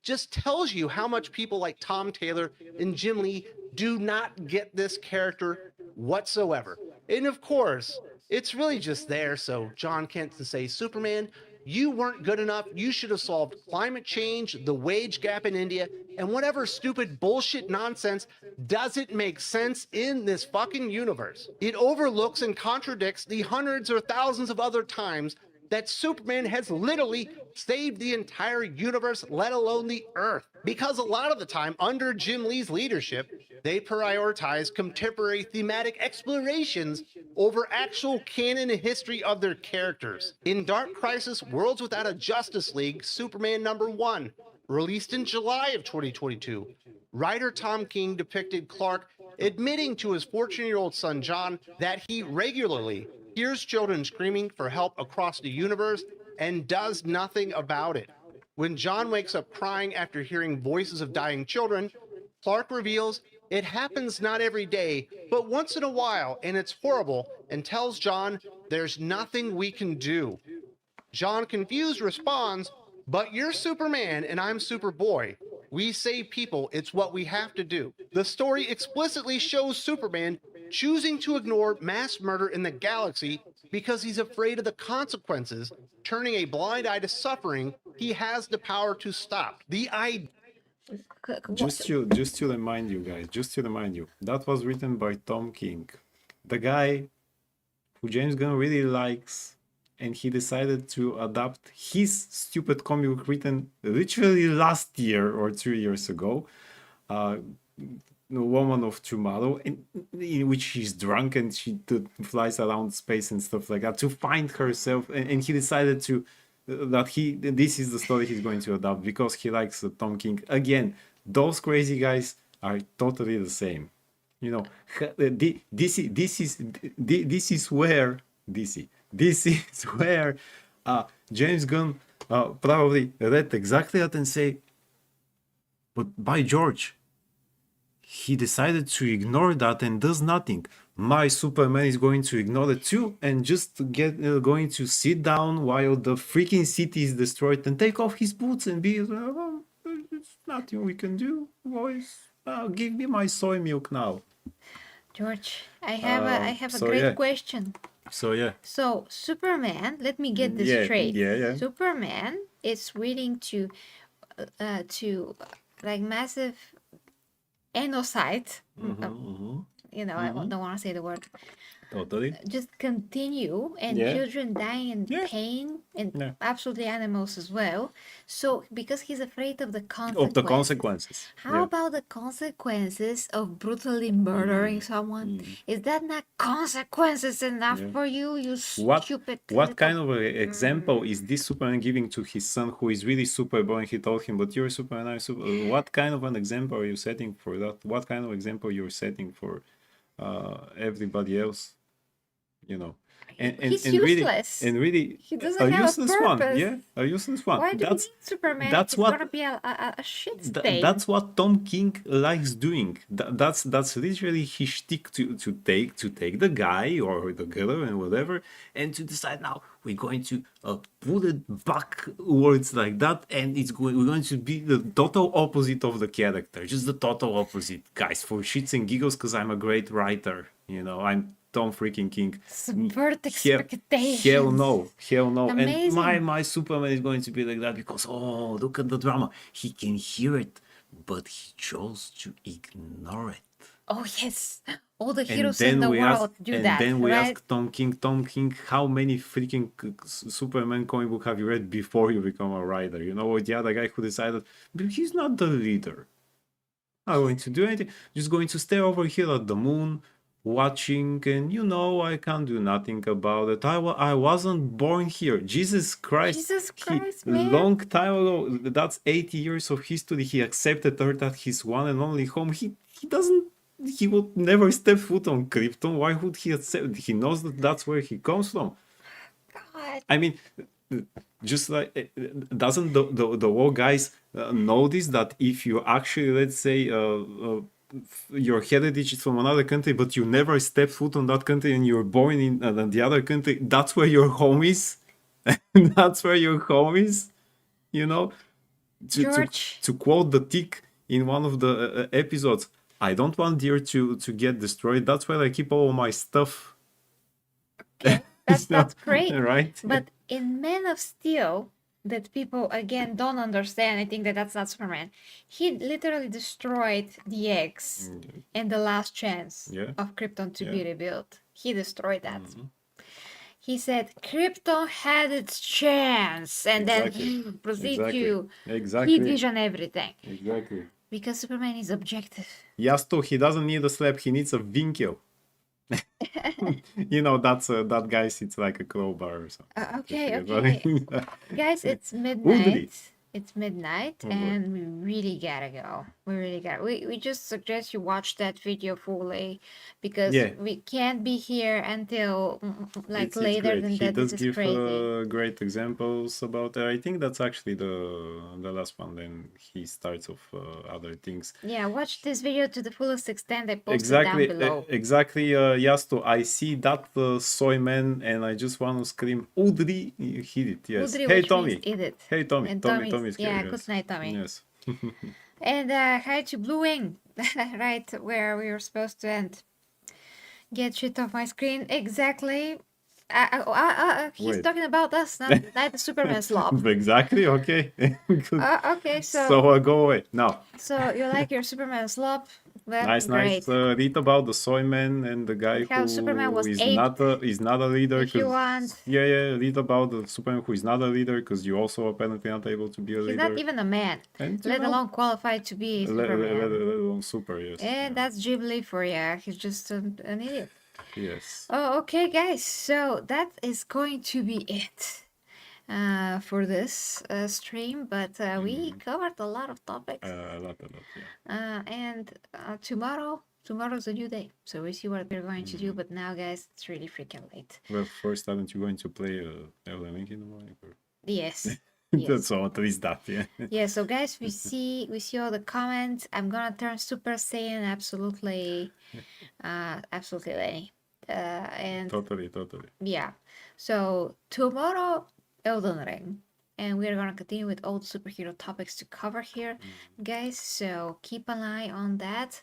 just tells you how much people like Tom Taylor and Jim Lee do not get this character whatsoever. And of course, it's really just there so John Kent can say, Superman, you weren't good enough. You should have solved climate change, the wage gap in India, and whatever stupid bullshit nonsense doesn't make sense in this fucking universe. It overlooks and contradicts the hundreds or thousands of other times that Superman has literally saved the entire universe, let alone the Earth. Because a lot of the time, under Jim Lee's leadership, they prioritize contemporary thematic explorations over actual canon and history of their characters. In Dark Crisis Worlds Without a Justice League, Superman #1, released in July of 2022, writer Tom King depicted Clark admitting to his 14-year-old son John that he regularly hears children screaming for help across the universe and does nothing about it. When John wakes up crying after hearing voices of dying children, Clark reveals it happens not every day, but once in a while, and it's horrible, and tells John there's nothing we can do. John, confused, responds, but you're Superman and I'm Superboy. We save people, it's what we have to do. The story explicitly shows Superman choosing to ignore mass murder in the galaxy because he's afraid of the consequences, turning a blind eye to suffering he has the power to stop. The idea. Just to remind you guys, that was written by Tom King, the guy who James Gunn really likes, and he decided to adapt his stupid comic book written literally last year or 2 years ago, Woman of Tomorrow, in which she's drunk and she flies around space and stuff like that to find herself, and he decided to this is the story he's going to adapt because he likes Tom King. Again, those crazy guys are totally the same. You know, this is where James Gunn probably read exactly that and say, but by George, he decided to ignore that and does nothing. My Superman is going to ignore it too and just going to sit down while the freaking city is destroyed and take off his boots and be, well, there's nothing we can do, boys. Give me my soy milk now. George, I have a so great yeah. question. So yeah. So Superman, let me get this straight. Yeah. Superman is willing to like massive genocide. You know, I don't want to say the word. Totally. Just continue, and Yeah. children dying in Yeah. pain, and Yeah. absolutely animals as well. So because he's afraid of the consequences. Of the consequences. How about the consequences of brutally murdering someone? Is that not consequences enough for you, you stupid What kind little- of a example is this Superman giving to his son who is really Superboy? He told him, but you're Superman, I'm Super. What kind of an example are you setting for that? What kind of example you're setting for everybody else? You know, and He's really, useless. and really, He doesn't a have a useless one. purpose. Yeah, a useless one. Why do you That's need Superman? that's It's what- gonna be a shit stain. that's what Tom King likes doing. That's literally his shtick to take the guy or the girl and whatever, and to decide now we're going to put it backwards like that, and we're going to be the total opposite of the character, just the total opposite, guys, for shits and giggles, because I'm a great writer. You know, I'm Tom freaking King. Subvert Hell expectations. hell no. Amazing. And my Superman is going to be like that because, oh, look at the drama. He can hear it, but he chose to ignore it. Oh yes, all the And heroes in the world do and that, then we right? ask Tom King, how many freaking Superman comic book have you read before you become a writer? You know, or the other guy who decided, but he's not the leader. Not going to do anything. Just going to stay over here at the moon, watching, and I can't do nothing about it. I wasn't born here. Jesus Christ. Jesus He Christ, man. long time ago, that's 80 years of history. He accepted Earth as his one and only home. He would never step foot on Krypton. Why would he accept? He knows that that's where he comes from. God. I mean, just like doesn't the war guys notice that if you actually, let's say, your heritage is from another country, but you never step foot on that country and you're born in the other country, that's where your home is. That's where your home is. George. To quote the tick in one of the episodes, I don't want here to get destroyed. That's where I keep all my stuff. Okay, that's great. Right? But in Man of Steel, that people again don't understand, I think that's not Superman. He literally destroyed the eggs and the last chance of Krypton to be rebuilt. He destroyed that. He said Krypton had its chance, and then he proceeded to heat vision everything. Exactly. Because Superman is objective. Yasto, he doesn't need a slap, he needs a vinkel. That guy sits like a crowbar or something. Okay. Guys, it's midnight. It's midnight, and we really gotta go. We just suggest you watch that video fully, because we can't be here until It's later great. than He that. does This is give crazy. great examples about. I think that's actually the last one. Then he starts off other things. Yeah, watch this video to the fullest extent. I posted down below. Exactly, Yasto. I see that soy man, and I just want to scream, Udri! You hit it, yes. Udri, Hey, which Tommy. means eat it. Hey, Tommy. And Tommy's here. yeah, Yes. good night, Tommy. Yes. And hi to Blue Wing, right where we were supposed to end. Get shit off my screen. Exactly. He's Wait. talking about us, not the Superman slob. Exactly. Okay. Good. Okay, so Go away now. so you like your Superman slob? Well, Nice. great. Read about the soy man and the guy How who Superman was is aped, not a leader. if you 'cause- want. Yeah. Read about the Superman who is not a leader, because you also apparently not able to be a He's leader. not even a man, And, let alone qualified to be Superman. let alone super. Yes. And that's Ghibli for you. He's just an idiot. Yes. Oh, okay, guys. So that is going to be it for this stream. But we covered a lot of topics. A lot. Yeah. And tomorrow's a new day. So we see what we're going to do. But now, guys, it's really freaking late. Well, first, aren't you going to play Elden Ring in the morning? Or? Yes. Yes. So at least that, yeah. Yeah. So, guys, we see all the comments. I'm gonna turn Super Saiyan absolutely, Lenny. And Totally. yeah, so tomorrow Elden Ring, and we're gonna continue with all the superhero topics to cover here, guys. So keep an eye on that.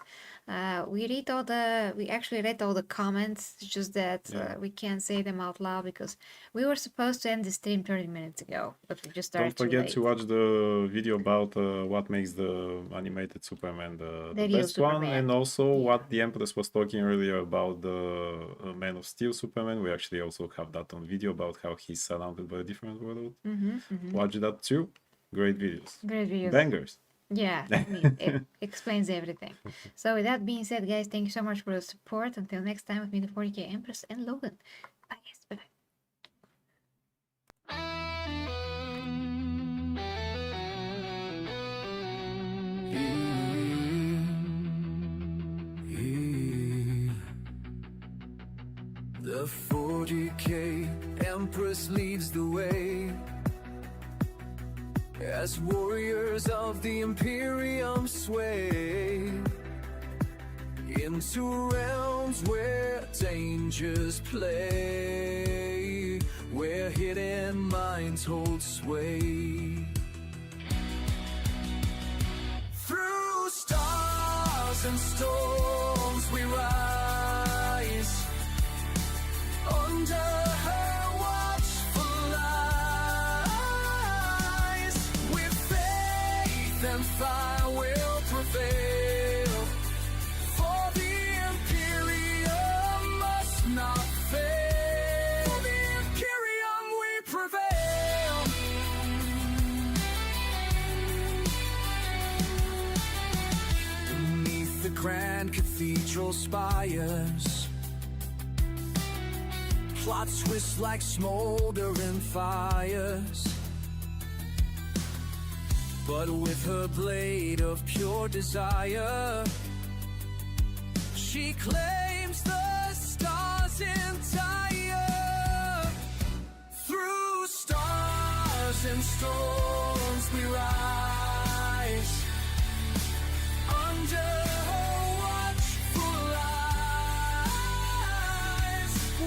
We actually read all the comments. It's just that we can't say them out loud because we were supposed to end the stream 30 minutes ago, but we just started. Don't forget too to late. watch the video about what makes the animated Superman the real best one, Superman. and also what the Empress was talking earlier about the Man of Steel Superman. We actually also have that on video about how he's surrounded by a different world. Watch that too. Great videos. Great videos. Bangers. Yeah, I mean, it explains everything. So with that being said, guys, thank you so much for the support. Until next time, with me, the 40K Empress and Logan. Bye, guys. Bye-bye. The 40K Empress leads the way as warriors of the imperium sway into realms where dangers play, where hidden minds hold sway. Through stars and storms we rise, under her watchful eyes, with faith and fire will prevail, for the imperium must not fail. For the imperium we prevail. Beneath the grand cathedral spires. Plot twists like smoldering fires. But with her blade of pure desire, she claims the stars entire. Through stars and storms we rise, under her watchful eyes.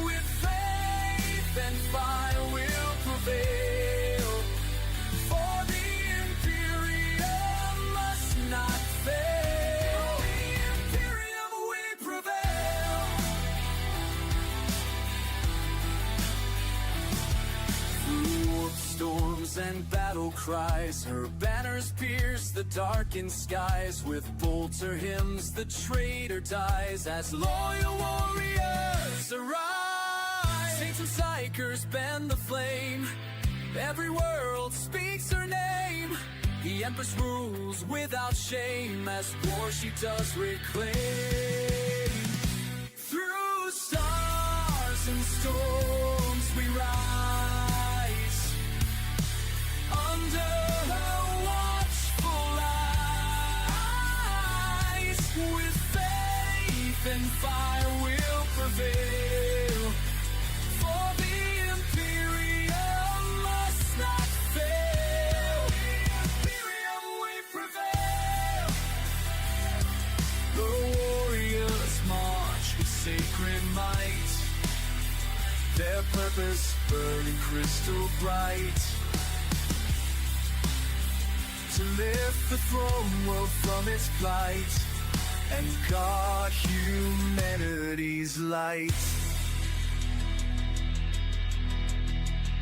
With faith and fire we'll prevail, for the imperium must not fail. The imperium we prevail. Through storms and battle cries, her banners pierce the darkened skies. With bolter hymns the traitor dies, as loyal warriors arise. Saints and psychers bend the flame, every world speaks her name. The Empress rules without shame, as war she does reclaim. Through stars and storms we rise, under her watchful eyes. With faith and fire we'll prevail, for the imperium must not fail. The imperium we prevail. The warriors march with sacred might, their purpose burning crystal bright, to lift the throne world from its plight and guard humanity's light.